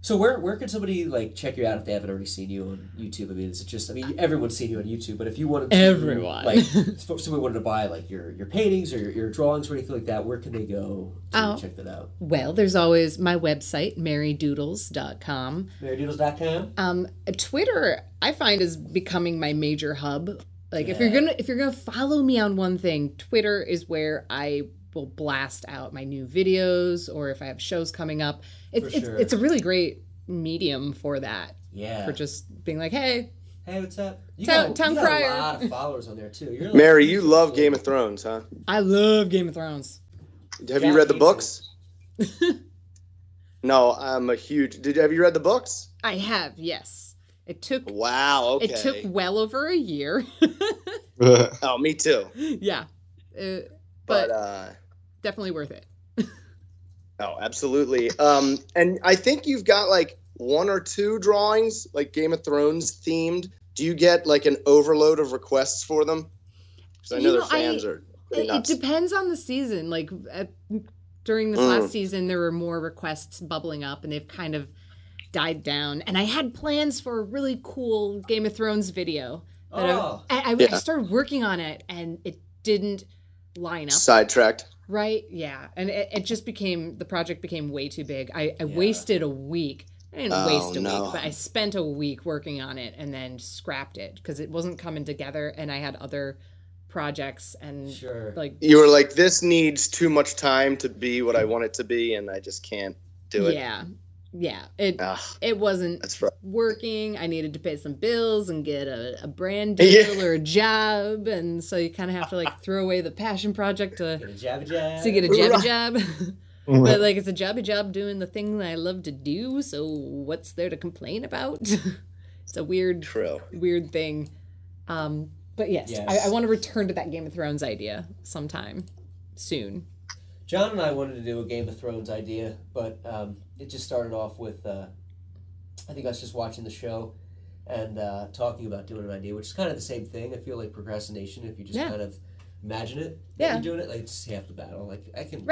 Speaker 3: So where can somebody like check you out if they haven't already seen you on YouTube? I mean, is it just? I mean, everyone's seen you on YouTube, but if you wanted to, like, somebody wanted to buy like your paintings or your drawings or anything like that, where can they go to check that out?
Speaker 5: Well, there's always my website, marydoodles.com.
Speaker 3: Marydoodles.com.
Speaker 5: Twitter, I find, is becoming my major hub. Like, if you're gonna follow me on one thing, Twitter is where I will blast out my new videos, or if I have shows coming up. It's a really great medium for that.
Speaker 3: Yeah.
Speaker 5: For just being like, hey,
Speaker 3: what's up? You
Speaker 5: Town
Speaker 3: got
Speaker 5: Crier.
Speaker 3: a lot of followers on there too. You're like,
Speaker 4: Mary, you love Game of Thrones, huh?
Speaker 5: I love Game of Thrones.
Speaker 4: Have you read the books? No, I'm a huge. Have you read the books?
Speaker 5: I have, yes. It took.
Speaker 4: Wow. Okay.
Speaker 5: It took well over a year.
Speaker 4: Oh, me too.
Speaker 5: Yeah. But definitely worth it.
Speaker 4: Oh, absolutely. And I think you've got like 1 or 2 drawings, like Game of Thrones themed. Do you get like an overload of requests for them? Because I know their fans are pretty nuts.
Speaker 5: It depends on the season. Like during this last season, there were more requests bubbling up, and they've kind of died down. And I had plans for a really cool Game of Thrones video. I started working on it, and it didn't line up.
Speaker 4: Sidetracked.
Speaker 5: Right? Yeah. And it just the project became way too big. I wasted a week. I didn't waste a week, but I spent a week working on it and then scrapped it because it wasn't coming together, and I had other projects and like
Speaker 4: you were like, this needs too much time to be what I want it to be, and I just can't do it.
Speaker 5: Yeah, it wasn't working. I needed to pay some bills and get a brand deal or a job, and so you kind of have to like throw away the passion project to get a jabby job. But like, it's a jobby job doing the thing that I love to do. So what's there to complain about? It's a weird thing. But yes. I want to return to that Game of Thrones idea sometime soon.
Speaker 3: John and I wanted to do a Game of Thrones idea, but it just started off with, I think us just watching the show and talking about doing an idea, which is kind of the same thing. I feel like procrastination, if you just kind of imagine it, you're doing it, like, it's half the battle. Like, I can,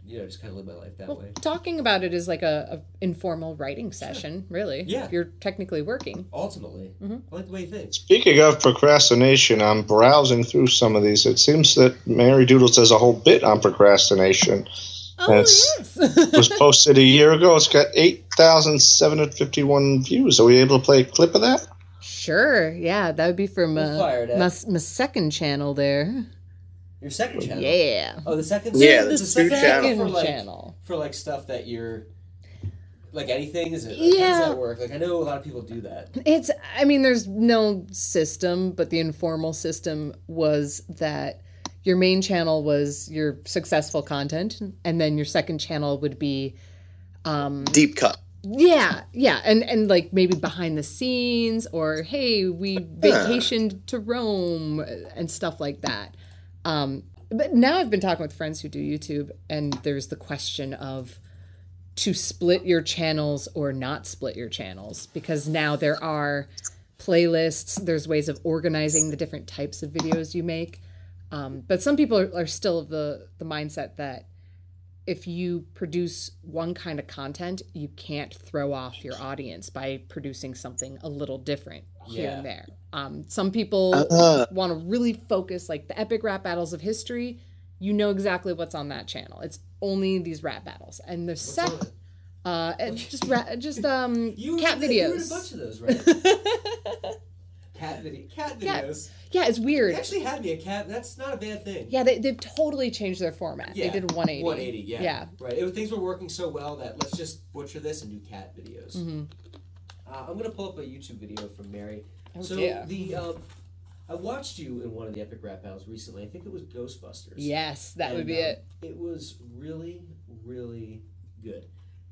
Speaker 3: just kind of live my life that way.
Speaker 5: Talking about it is like a informal writing session, really. Yeah. If you're technically working.
Speaker 3: Ultimately. Mm-hmm. I like the way you think.
Speaker 1: Speaking of procrastination, I'm browsing through some of these. It seems that Mary Doodles does a whole bit on procrastination.
Speaker 5: Oh, yes.
Speaker 1: It was posted a year ago. It's got 8,751 views. Are we able to play a clip of that?
Speaker 5: Sure. Yeah, that would be from my second channel there.
Speaker 3: Your second channel?
Speaker 5: Yeah.
Speaker 3: Oh, the second?
Speaker 4: Yeah,
Speaker 5: the second channel.
Speaker 3: For like stuff that you're, like anything? Is it? Like, how does that work? Like, I know a lot of people do that.
Speaker 5: There's no system, but the informal system was that your main channel was your successful content, and then your second channel would be
Speaker 4: deep cut.
Speaker 5: Yeah, and like maybe behind the scenes, or hey, we vacationed to Rome and stuff like that. But now I've been talking with friends who do YouTube, and there's the question of to split your channels or not split your channels, because now there are playlists, there's ways of organizing the different types of videos you make. But some people are still of the mindset that if you produce one kind of content, you can't throw off your audience by producing something a little different here and there. Some people want to really focus, like the epic rap battles of history. You know exactly what's on that channel. It's only these rap battles, and the cat videos.
Speaker 3: You had a bunch of those, right? Cat videos.
Speaker 5: Yeah, it's weird.
Speaker 3: They actually had me a cat. That's not a bad thing.
Speaker 5: Yeah, they've totally changed their format.
Speaker 3: Yeah.
Speaker 5: They did 180.
Speaker 3: 180, yeah. Right. Things were working so well that let's just butcher this and do cat videos. Mm-hmm. I'm going to pull up a YouTube video from Mary. I watched you in one of the epic rap battles recently. I think it was Ghostbusters.
Speaker 5: Yes, that would be it.
Speaker 3: It was really, really good.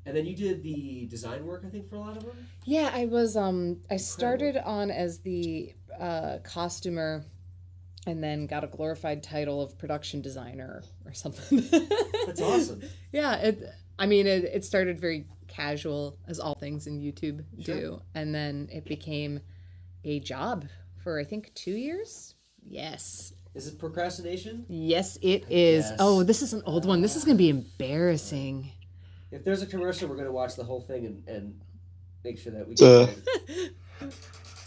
Speaker 3: And then you did the design work, I think, for a lot of them?
Speaker 5: Yeah, I was, I started on as the costumer, and then got a glorified title of production designer or something.
Speaker 3: That's awesome.
Speaker 5: Yeah, I mean, it started very casual, as all things in YouTube do. And then it became a job for, I think, 2 years. Yes.
Speaker 3: Is it procrastination?
Speaker 5: Yes, it is.
Speaker 3: Yes.
Speaker 5: Oh, this is an old one. This is going to be embarrassing.
Speaker 3: If there's a commercial, we're going to watch the whole thing and make sure that we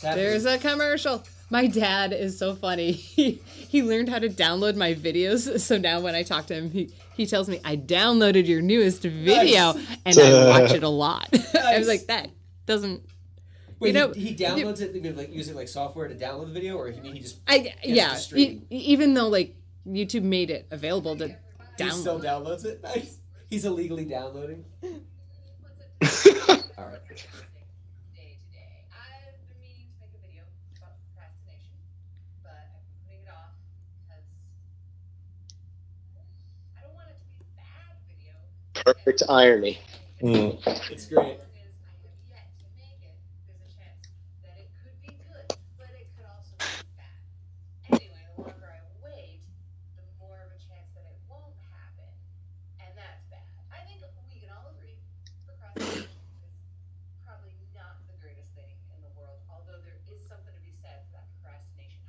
Speaker 5: There's a commercial. My dad is so funny. He learned how to download my videos. So now when I talk to him, he tells me, I downloaded your newest video and I watch it a lot. I was like, that doesn't...
Speaker 3: Wait, he downloads it, like using like software to download the video, or he just
Speaker 5: even though like YouTube made it available to download.
Speaker 3: He still downloads it? Nice. He's illegally downloading. All right.
Speaker 6: I've been meaning to make a video about procrastination, but I've been putting it off because I don't want it to be a bad video.
Speaker 4: Perfect irony.
Speaker 3: It's great.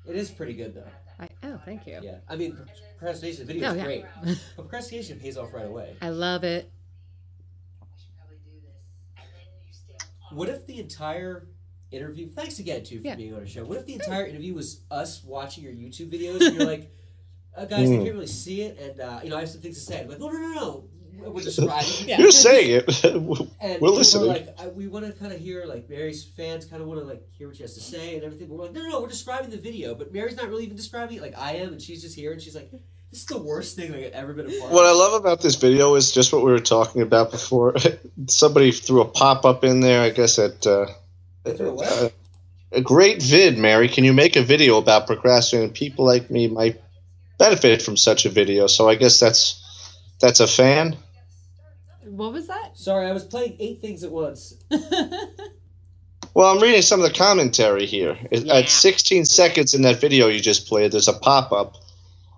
Speaker 3: It is pretty good, though.
Speaker 5: Thank you.
Speaker 3: Yeah. I mean, procrastination, the video is great. But procrastination pays off right away.
Speaker 5: I love it.
Speaker 3: What if the entire interview... Thanks again, too, for being on the show. What if the entire interview was us watching your YouTube videos, and you're like, guys, I can't really see it, and, I have some things to say. I'm like, no. We're describing it.
Speaker 1: You're saying it.
Speaker 3: And
Speaker 1: we're listening.
Speaker 3: Like, we want to kind of hear, like, Mary's fans kind of want to, like, hear what she has to say and everything. But we're like, no, we're describing the video. But Mary's not really even describing it like I am, and she's just here, and she's like, this is the worst thing I've ever been a part of.
Speaker 1: What I love about this video is just what we were talking about before. Somebody threw a pop-up in there, I guess, at... a great vid, Mary. Can you make a video about procrastinating? People like me might benefit from such a video. So I guess that's a fan.
Speaker 5: What was that?
Speaker 3: Sorry, I was playing 8 things at once.
Speaker 1: Well, I'm reading some of the commentary here. At 16 seconds in that video you just played, there's a pop-up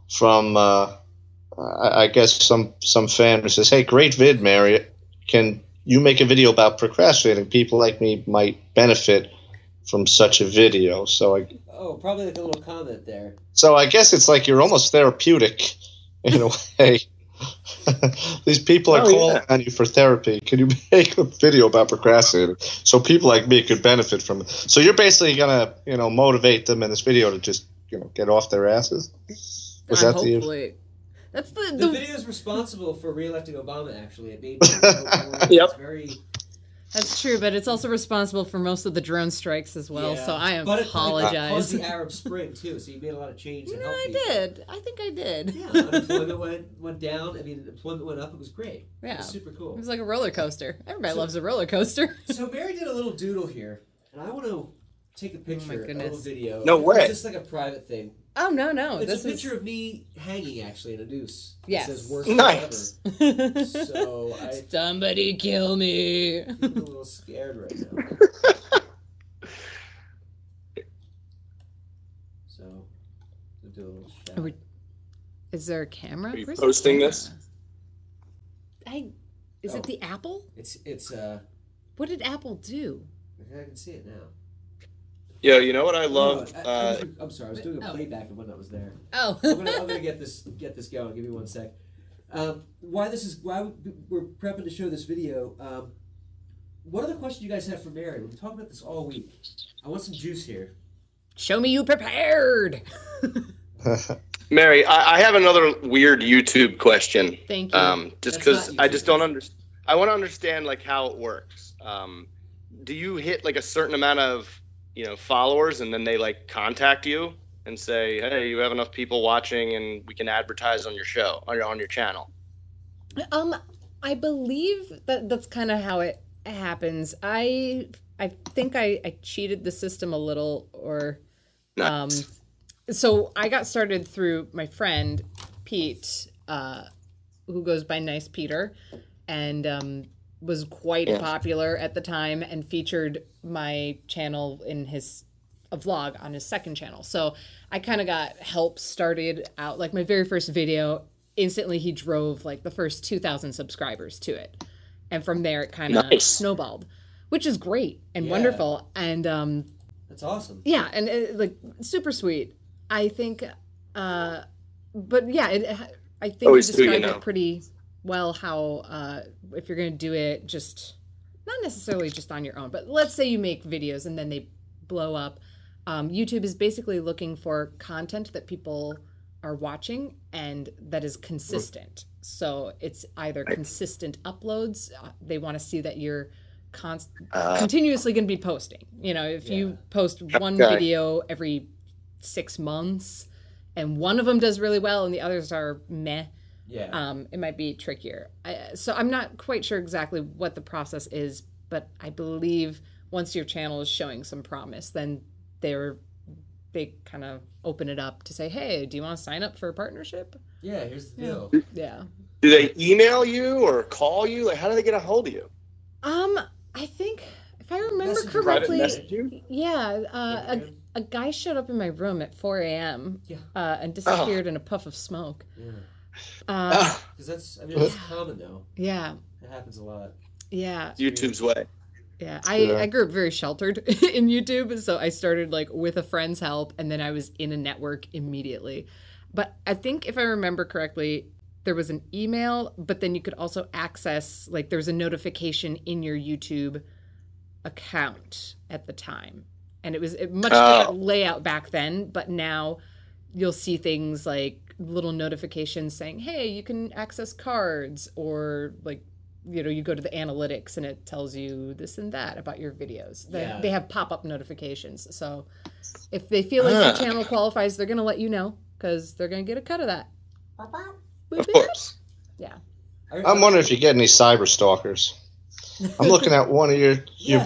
Speaker 1: from, I guess, some fan who says, hey, great vid, Mary. Can you make a video about procrastinating? People like me might benefit from such a video. So
Speaker 3: probably like a little comment there.
Speaker 1: So I guess it's like you're almost therapeutic in a way. These people are calling on you for therapy. Can you make a video about procrastinating so people like me could benefit from it? So you're basically gonna, motivate them in this video to just, get off their asses. Was that
Speaker 5: hopefully. That's
Speaker 3: the video is responsible for re-electing Obama. Actually, it made it's very.
Speaker 5: That's true, but it's also responsible for most of the drone strikes as well. Yeah. So I apologize.
Speaker 3: It caused the Arab Spring too, so you made a lot of change.
Speaker 5: I did. I think I did.
Speaker 3: Yeah, unemployment went down. I mean, employment went up. It was great.
Speaker 5: Yeah,
Speaker 3: it was super cool.
Speaker 5: It was like a roller coaster. Everybody loves a roller coaster.
Speaker 3: So Mary did a little doodle here, and I want to take a picture, a little video.
Speaker 4: No way.
Speaker 3: It's just like a private thing.
Speaker 5: Oh, no.
Speaker 3: It's a picture of me hanging, actually, in a noose.
Speaker 5: Yes.
Speaker 3: It says, worst
Speaker 4: nice.
Speaker 3: Ever. So
Speaker 5: somebody kill me.
Speaker 3: I'm a little scared right now. So, we'll do a little shot.
Speaker 5: Is there a camera?
Speaker 4: Are you posting this?
Speaker 5: Is it the Apple?
Speaker 3: It's
Speaker 5: What did Apple do?
Speaker 3: I can see it now.
Speaker 4: Yeah, you know what I love?
Speaker 3: I'm sorry, I was doing a playback of when that was there.
Speaker 5: Oh.
Speaker 3: I'm gonna get this going. Give me 1 sec. Why we're prepping to show this video. What other questions you guys have for Mary? We've been talking about this all week. I want some juice here.
Speaker 5: Show me you prepared.
Speaker 4: Mary, I have another weird YouTube question.
Speaker 5: Thank you.
Speaker 4: Just because I just don't understand. I want to understand like how it works. Do you hit like a certain amount of followers, and then they like contact you and say, "Hey, you have enough people watching, and we can advertise on your show, on your channel"?
Speaker 5: I believe that's kind of how it happens. I think I cheated the system a little, or
Speaker 4: nice.
Speaker 5: So I got started through my friend Pete, who goes by Nice Peter, and was quite popular at the time and featured my channel in a vlog on his second channel. So I kind of got help started out. Like my very first video, instantly he drove like the first 2,000 subscribers to it. And from there, it kind of snowballed, which is great and wonderful. And
Speaker 3: that's awesome.
Speaker 5: Yeah, and like super sweet. I think, but yeah, I think you described it pretty well. How if you're going to do it, just not necessarily just on your own, but let's say you make videos and then they blow up. YouTube is basically looking for content that people are watching and that is consistent. So it's either consistent uploads. They want to see that you're continuously going to be posting. You know, if you post one video every 6 months and one of them does really well and the others are meh, it might be trickier. So I'm not quite sure exactly what the process is, but I believe once your channel is showing some promise, then they kind of open it up to say, hey, do you want to sign up for a partnership?
Speaker 3: Yeah, here's the deal.
Speaker 5: Yeah.
Speaker 4: Do they email you or call you? Like, how do they get a hold of you?
Speaker 5: I think if I remember correctly, a guy showed up in my room at 4 a.m. And disappeared in a puff of smoke.
Speaker 3: Yeah. Because that's common though.
Speaker 5: Yeah.
Speaker 3: It happens a lot.
Speaker 5: Yeah.
Speaker 4: YouTube's way.
Speaker 5: Yeah, I grew up very sheltered in YouTube, so I started like with a friend's help, and then I was in a network immediately. But I think if I remember correctly, there was an email, but then you could also access, like there was a notification in your YouTube account at the time. And it was a much different layout back then, but now you'll see things like little notifications saying, hey, you can access cards, or like, you know, you go to the analytics and it tells you this and that about your videos. They have pop-up notifications. So if they feel like your channel qualifies, they're going to let you know because they're going to get a cut of that.
Speaker 1: Of course.
Speaker 5: Yeah.
Speaker 1: I'm wondering if you get any cyber stalkers. I'm looking at one of your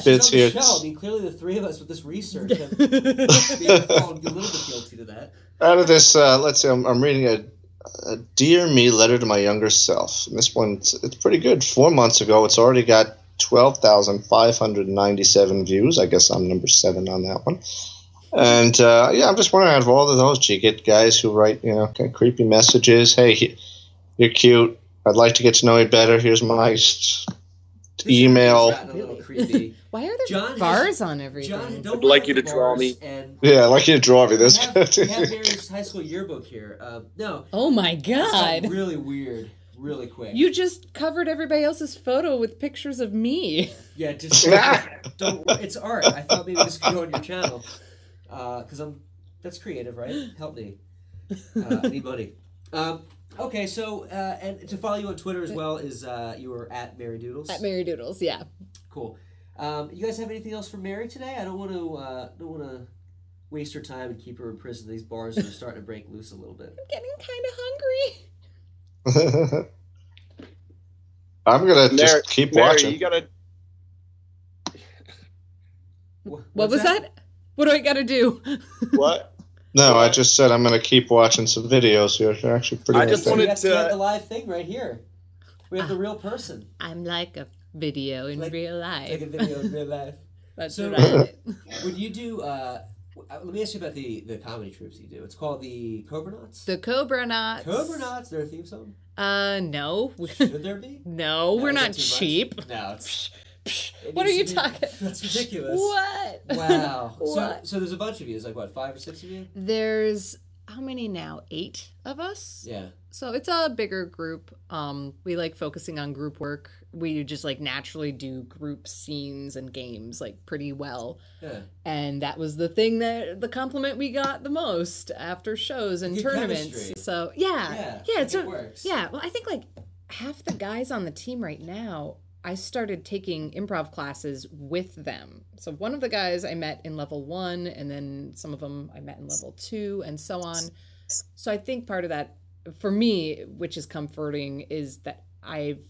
Speaker 1: bits here.
Speaker 3: I mean, clearly the three of us with this research have been a little bit guilty to that.
Speaker 1: Out of this, let's see, I'm reading a Dear Me letter to my younger self. And this one, it's pretty good. 4 months ago, it's already got 12,597 views. I guess I'm number 7 on that one. And I'm just wondering, out of all of those, do you get guys who write, kind of creepy messages? Hey, you're cute. I'd like to get to know you better. Here's my email.
Speaker 3: A little creepy.
Speaker 5: Why are there bars on everything?
Speaker 4: John, I'd like you to draw me.
Speaker 1: I'd like you to draw me. This.
Speaker 3: We have Mary's high school yearbook here. No.
Speaker 5: Oh my God.
Speaker 3: Really weird. Really quick.
Speaker 5: You just covered everybody else's photo with pictures of me.
Speaker 3: Yeah, just don't. It's art. I thought maybe this could go on your channel. Because that's creative, right? Help me. I need money. Okay, so and to follow you on Twitter as well is you were at Mary Doodles.
Speaker 5: At Mary Doodles, yeah.
Speaker 3: Cool. You guys have anything else for Mary today? I don't want to waste her time and keep her in prison. These bars are starting to break loose a little bit.
Speaker 5: I'm getting kind of hungry.
Speaker 1: I'm gonna just keep watching.
Speaker 4: You gotta.
Speaker 5: What was that? What do I gotta do?
Speaker 4: What?
Speaker 1: No, I just said I'm going to keep watching some videos here. They're actually pretty
Speaker 4: I just wanted to...
Speaker 3: We have the live thing right here. We have the real person.
Speaker 5: I'm like a video in real life.
Speaker 3: Like a video in real life.
Speaker 5: That's so right.
Speaker 3: When you do... let me ask you about the comedy troops you do. It's called the Cobranauts?
Speaker 5: The Cobranauts.
Speaker 3: Cobranauts? Their theme song?
Speaker 5: No.
Speaker 3: Should there be?
Speaker 5: No, we're not cheap.
Speaker 3: No, it's...
Speaker 5: What are you talking?
Speaker 3: That's ridiculous.
Speaker 5: What?
Speaker 3: Wow.
Speaker 5: What?
Speaker 3: So there's a bunch of you. There's like, what, 5 or 6 of you?
Speaker 5: There's, how many now? 8 of us?
Speaker 3: Yeah.
Speaker 5: So it's a bigger group. We like focusing on group work. We just like naturally do group scenes and games like pretty well. Yeah. And that was the thing the compliment we got the most after shows and tournaments.
Speaker 3: Chemistry.
Speaker 5: So yeah,
Speaker 3: it works.
Speaker 5: Yeah. Well, I think like half the guys on the team right now, I started taking improv classes with them. So one of the guys I met in level 1, and then some of them I met in level 2, and so on. So I think part of that, for me, which is comforting, is that I've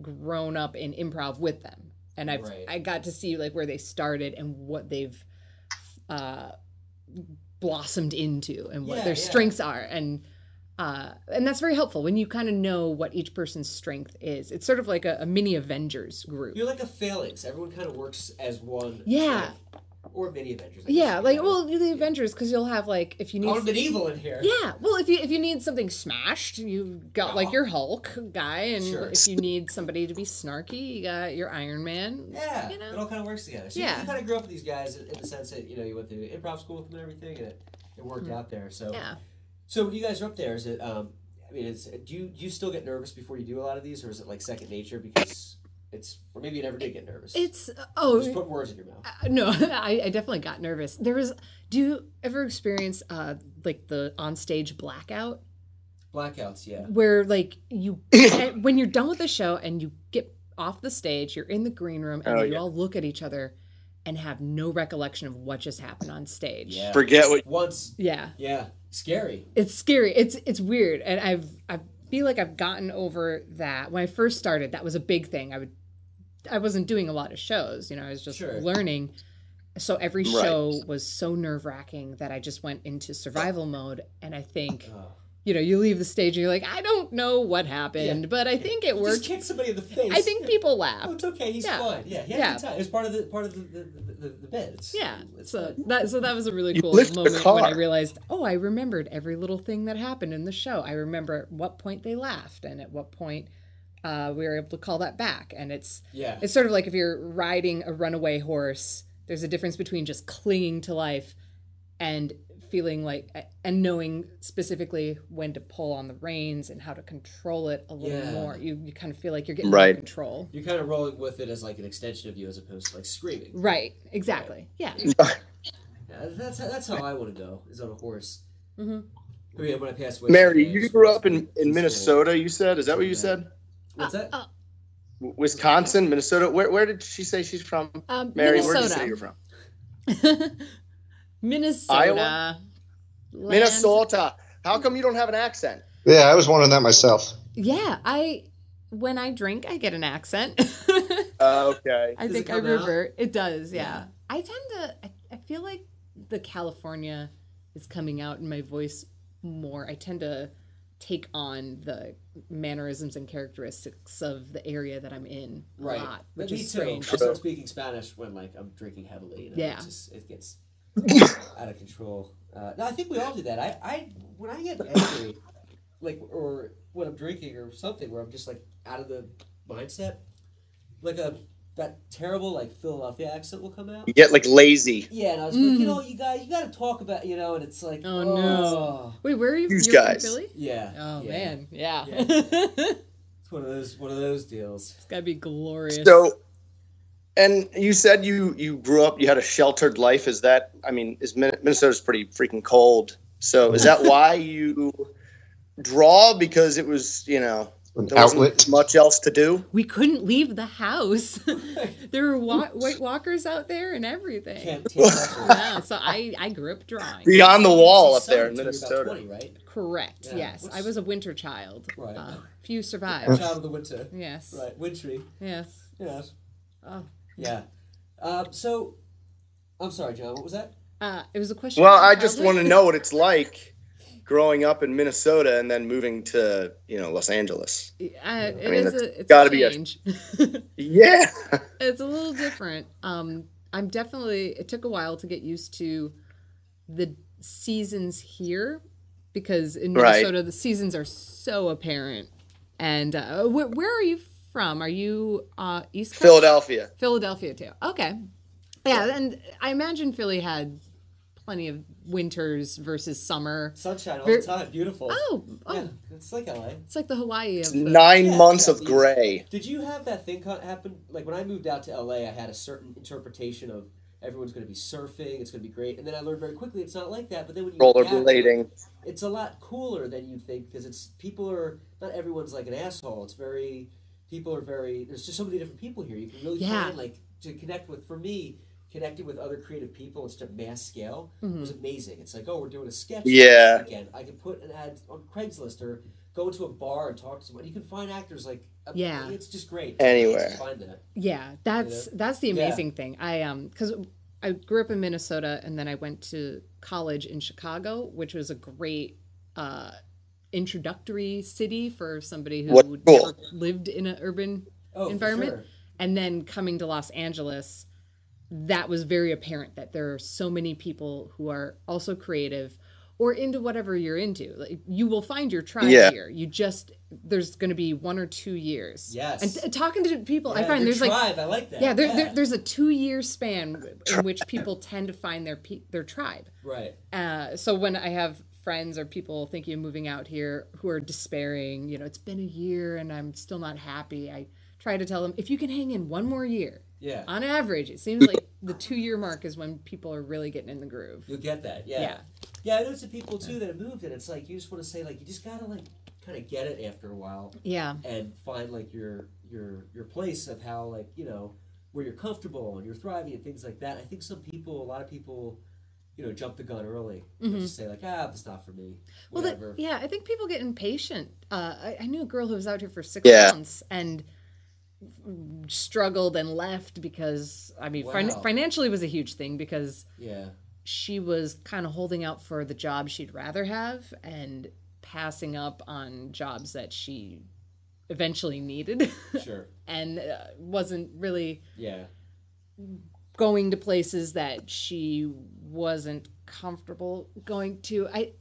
Speaker 5: grown up in improv with them. And I got to see like where they started and what they've blossomed into and what their strengths are. And that's very helpful when you kind of know what each person's strength is. It's sort of like a mini Avengers group.
Speaker 3: You're like a phalanx. Everyone kind of works as one.
Speaker 5: Yeah.
Speaker 3: or mini Avengers.
Speaker 5: Yeah, like the Avengers, because you'll have like if you need
Speaker 3: medieval in here.
Speaker 5: Yeah, well if you need something smashed, you got like your Hulk guy, and if you need somebody to be snarky, you got your Iron Man.
Speaker 3: Yeah, it all kind of works together. So you kind of grew up with these guys in the sense that you went through improv school with them and everything, and it worked out there. So So when you guys are up there, is it? Do you still get nervous before you do a lot of these, or is it like second nature because or maybe you never did get nervous?
Speaker 5: Just put
Speaker 3: words in your mouth.
Speaker 5: No, I definitely got nervous. Do you ever experience like the onstage blackout?
Speaker 3: Blackouts, yeah.
Speaker 5: Where like when you're done with the show and you get off the stage, you're in the green room and you all look at each other and have no recollection of what just happened on stage.
Speaker 4: Yeah. Forget what
Speaker 3: once.
Speaker 5: Yeah.
Speaker 3: Yeah. Scary.
Speaker 5: It's scary. It's weird, and I feel like I've gotten over that. When I first started, that was a big thing. I wasn't doing a lot of shows, I was just learning. So every show was so nerve-wracking that I just went into survival mode. And I think, you leave the stage and you're like, I don't know what happened, but I think it worked.
Speaker 3: Just kick somebody in the face.
Speaker 5: I think people laughed.
Speaker 3: Oh, it's okay. He's fine. Yeah, he had a good time. It was part of the bit.
Speaker 5: So that was a really cool moment when I realized, I remembered every little thing that happened in the show. I remember at what point they laughed and at what point we were able to call that back. And it's sort of like if you're riding a runaway horse, there's a difference between just clinging to life and feeling like and knowing specifically when to pull on the reins and how to control it a little more. You kind of feel like you're getting more control.
Speaker 3: You're kind of rolling with it as like an extension of you as opposed to like screaming.
Speaker 5: Right. Exactly. Yeah.
Speaker 3: That's how I want to go, is on a horse.
Speaker 5: Mm-hmm.
Speaker 3: When I pass away.
Speaker 4: Mary, you grew up in Minnesota, you said? Is that what you said?
Speaker 3: What's that?
Speaker 4: Wisconsin, Minnesota. Where did she say she's from? Mary,
Speaker 5: Minnesota.
Speaker 4: where did you say you're from?
Speaker 5: Minnesota.
Speaker 4: Iowa? Minnesota. How come you don't have an accent?
Speaker 1: Yeah, I was wondering that myself.
Speaker 5: Yeah, when I drink, I get an accent.
Speaker 4: Okay.
Speaker 5: I think I revert. It does, yeah. I feel like the California is coming out in my voice more. I tend to take on the mannerisms and characteristics of the area that I'm in a lot, which is strange.
Speaker 3: I start speaking Spanish when I'm drinking heavily. It gets out of control. No, I think we all do that. I when I get angry, or when I'm drinking or something, where I'm just out of the mindset, that terrible Philadelphia accent will come out.
Speaker 4: You get lazy.
Speaker 3: Yeah, and I was like, you got to talk about, and it's like,
Speaker 5: oh no. Wait, where are you?
Speaker 4: These
Speaker 5: You're
Speaker 4: guys.
Speaker 5: From Philly?
Speaker 3: Yeah.
Speaker 5: Oh man, yeah.
Speaker 3: It's one of those deals.
Speaker 5: It's gotta be glorious.
Speaker 4: So, and you said you grew up, you had a sheltered life. Minnesota's pretty freaking cold. So is that why you draw? Because it was, there wasn't much else to do.
Speaker 5: We couldn't leave the house. There were White Walkers out there and everything. Yeah, so I grew up drawing.
Speaker 4: Beyond the wall up there in Minnesota.
Speaker 3: 20, right?
Speaker 5: Correct, yes. I was a winter child.
Speaker 3: Right.
Speaker 5: Few survived.
Speaker 3: Child of the winter.
Speaker 5: Yes.
Speaker 3: Right, wintry.
Speaker 5: Yes.
Speaker 3: Yes.
Speaker 5: Oh.
Speaker 3: Yeah. So, I'm sorry, John, what was that?
Speaker 5: It was a question.
Speaker 4: Well, I just want to know what it's like growing up in Minnesota and then moving to, Los Angeles.
Speaker 5: It's
Speaker 4: gotta
Speaker 5: a change.
Speaker 4: Yeah.
Speaker 5: It's a little different. It took a while to get used to the seasons here because in Minnesota, the seasons are so apparent. And where are you from? Are you East Coast?
Speaker 4: Philadelphia.
Speaker 5: Philadelphia, too. Okay. Yeah, and I imagine Philly had plenty of winters versus summer.
Speaker 3: Sunshine all the time. Beautiful.
Speaker 5: Oh.
Speaker 3: Yeah, it's like LA.
Speaker 5: It's like the Hawaii of
Speaker 4: 9 months of gray.
Speaker 3: Did you have that thing happen? Like when I moved out to LA, I had a certain interpretation of everyone's going to be surfing, it's going to be great. And then I learned very quickly it's not like that. But then when you
Speaker 4: rollerblading,
Speaker 3: it's a lot cooler than you think because not everyone's like an asshole. There's just so many different people here. You can really find to connect with, for me, connecting with other creative people on such a mass scale was amazing. It's like, we're doing a sketch this weekend. I can put an ad on Craigslist or go into a bar and talk to someone. You can find actors it's just great.
Speaker 4: Anywhere.
Speaker 3: Find that.
Speaker 5: Yeah, that's the amazing thing. Because I grew up in Minnesota and then I went to college in Chicago, which was a great introductory city for somebody who never lived in an urban environment.
Speaker 3: Sure.
Speaker 5: And then coming to Los Angeles, that was very apparent that there are so many people who are also creative or into whatever you're into. Like, you will find your tribe here. You just, there's going to be 1 or 2 years.
Speaker 3: Yes.
Speaker 5: And talking to people, I find
Speaker 3: your
Speaker 5: there's
Speaker 3: tribe,
Speaker 5: like,
Speaker 3: I like that.
Speaker 5: yeah, there's a 2-year span in which people tend to find their tribe.
Speaker 3: Right.
Speaker 5: So when I have friends or people thinking of moving out here who are despairing, you know, it's been a year and I'm still not happy, I try to tell them, if you can hang in 1 more year, on average, it seems like the 2-year mark is when people are really getting in the groove.
Speaker 3: You'll get that, yeah. I know some people too that have moved, and it's like you just want to say, like, you just gotta like kind of get it after a while, and find like your place of how, like, you know, where you're comfortable and you're thriving and things like that. I think a lot of people, you know, jump the gun early and just say like, that's not for me. Whatever.
Speaker 5: Well, I think people get impatient. I knew a girl who was out here for 6 months and struggled and left because, I mean, financially was a huge thing because she was kind of holding out for the job she'd rather have and passing up on jobs that she eventually needed. Sure. And wasn't really going to places that she wasn't comfortable going to. I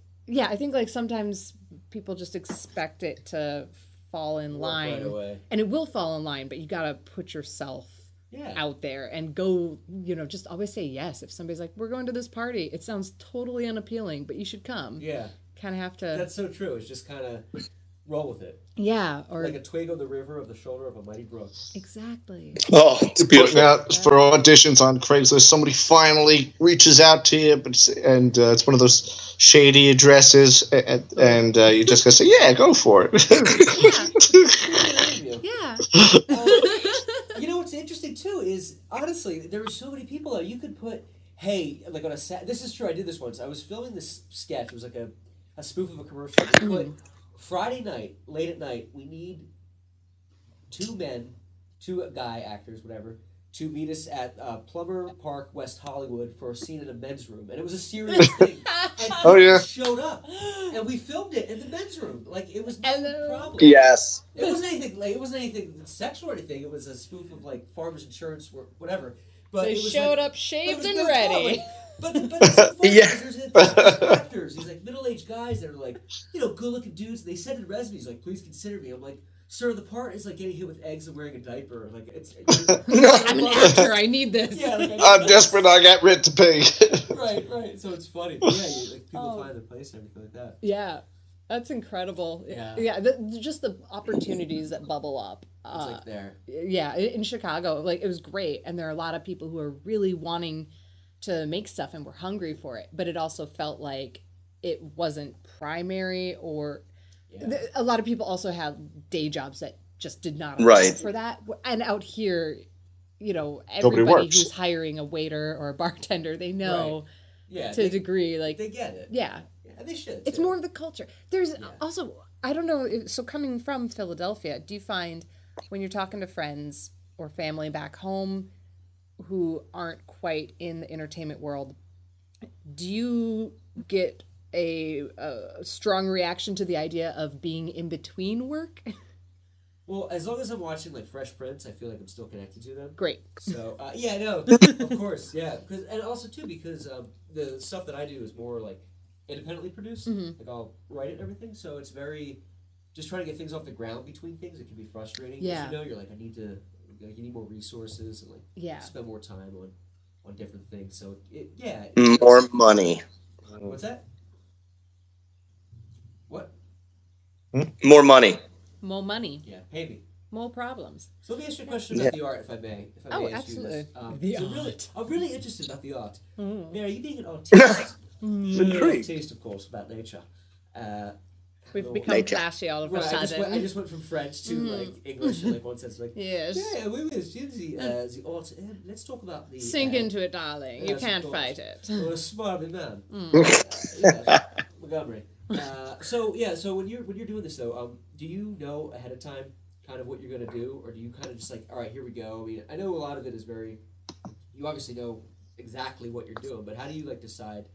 Speaker 5: think like sometimes people just expect it to fall in line, right away. And it will fall in line, but you got to put yourself out there and go, you know, just always say yes. If somebody's like, we're going to this party, it sounds totally unappealing, but you should come. Kind of have to. That's
Speaker 3: so true. It's just kind of roll with it.
Speaker 5: Or
Speaker 3: like a twig of the river of the shoulder of a mighty brook.
Speaker 5: Exactly.
Speaker 1: Oh, it's beautiful. Out for auditions on Craigslist. Somebody finally reaches out to you, and it's one of those shady addresses, and you just gotta say, "Yeah, go for it."
Speaker 3: You know what's interesting too is, honestly, there were so many people that you could put, hey, like on a this is true. I did this once. I was filming this sketch. It was like a spoof of a commercial. We put Friday night, late at night, we need 2 guy actors, whatever, to meet us at Plumber Park, West Hollywood, for a scene in a men's room, and it was a serious thing. And showed up, and we filmed it in the men's room. Like, it was no problem.
Speaker 4: Yes.
Speaker 3: It wasn't anything sexual or anything. It was a spoof of like Farmers Insurance or whatever. But
Speaker 5: they showed up shaved and ready.
Speaker 3: But it's so funny because there's actors, these like middle-aged guys that are like, you know, good-looking dudes. They send in resumes like, please consider me. I'm like, sir, the part is like getting hit with eggs and wearing a diaper. Like,
Speaker 5: I'm an actor. I need this.
Speaker 1: I'm desperate. I got rent to pay.
Speaker 3: Right. So it's funny. But people find their place and everything like that.
Speaker 5: Yeah. That's incredible. Just the opportunities that bubble up.
Speaker 3: It's like there.
Speaker 5: Yeah, in Chicago, like, it was great, and there are a lot of people who are really wanting to make stuff and were hungry for it, but it also felt like it wasn't primary, or a lot of people also have day jobs that just did not allow for that. And out here, you know, everybody who's hiring a waiter or a bartender, they know to a degree, like,
Speaker 3: they get it.
Speaker 5: Yeah.
Speaker 3: And they should.
Speaker 5: It's more of the culture. There's also, I don't know, so coming from Philadelphia, do you find when you're talking to friends or family back home who aren't quite in the entertainment world, do you get a strong reaction to the idea of being in between work?
Speaker 3: Well, as long as I'm watching like Fresh Prince, I feel like I'm still connected to them.
Speaker 5: Great.
Speaker 3: So of course, and also too because the stuff that I do is more like independently produced. Like, I'll write it and everything, so it's very just trying to get things off the ground between things. It can be frustrating.
Speaker 5: Yeah.
Speaker 3: You know, you're like, you need more resources and like spend more time on different things. So
Speaker 4: more money.
Speaker 3: What's that? What?
Speaker 4: More money.
Speaker 5: More money.
Speaker 3: Yeah, pay me.
Speaker 5: More problems.
Speaker 3: So let me ask you a question about the art, if I may.
Speaker 5: Absolutely.
Speaker 3: I'm really interested about the art. Mary, you being an artist. Taste, of course, about nature.
Speaker 5: We've become classy all of a sudden.
Speaker 3: I just went from French to like English in like one sense. Like,
Speaker 5: yes.
Speaker 3: Yeah, we will see the art. Let's talk about the.
Speaker 5: Sink into it, darling. You can't fight it.
Speaker 3: Or a smarmy man. Montgomery. So when you're doing this though, do you know ahead of time kind of what you're gonna do, or do you kind of just like, all right, here we go? I mean, I know a lot of it is very. You obviously know exactly what you're doing, but how do you like decide?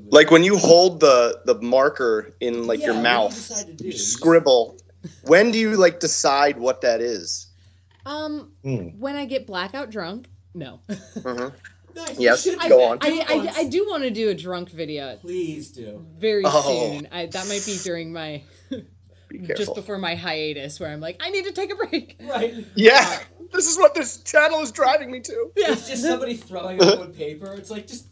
Speaker 4: Like when you hold the marker in like your mouth, you scribble. When do you like decide what that is?
Speaker 5: When I get blackout drunk No.
Speaker 3: Nice.
Speaker 4: Yes,
Speaker 3: You should do
Speaker 4: go
Speaker 3: that.
Speaker 4: on.
Speaker 5: I do want to do a drunk video
Speaker 3: Please do.
Speaker 5: very
Speaker 4: Oh.
Speaker 5: soon. That might be during my
Speaker 4: Be careful.
Speaker 5: just before my hiatus, where I'm like, I need to take a break.
Speaker 3: Right.
Speaker 4: Yeah, this is what this channel is driving me to.
Speaker 5: Yeah.
Speaker 3: It's just somebody throwing up on paper. It's like, just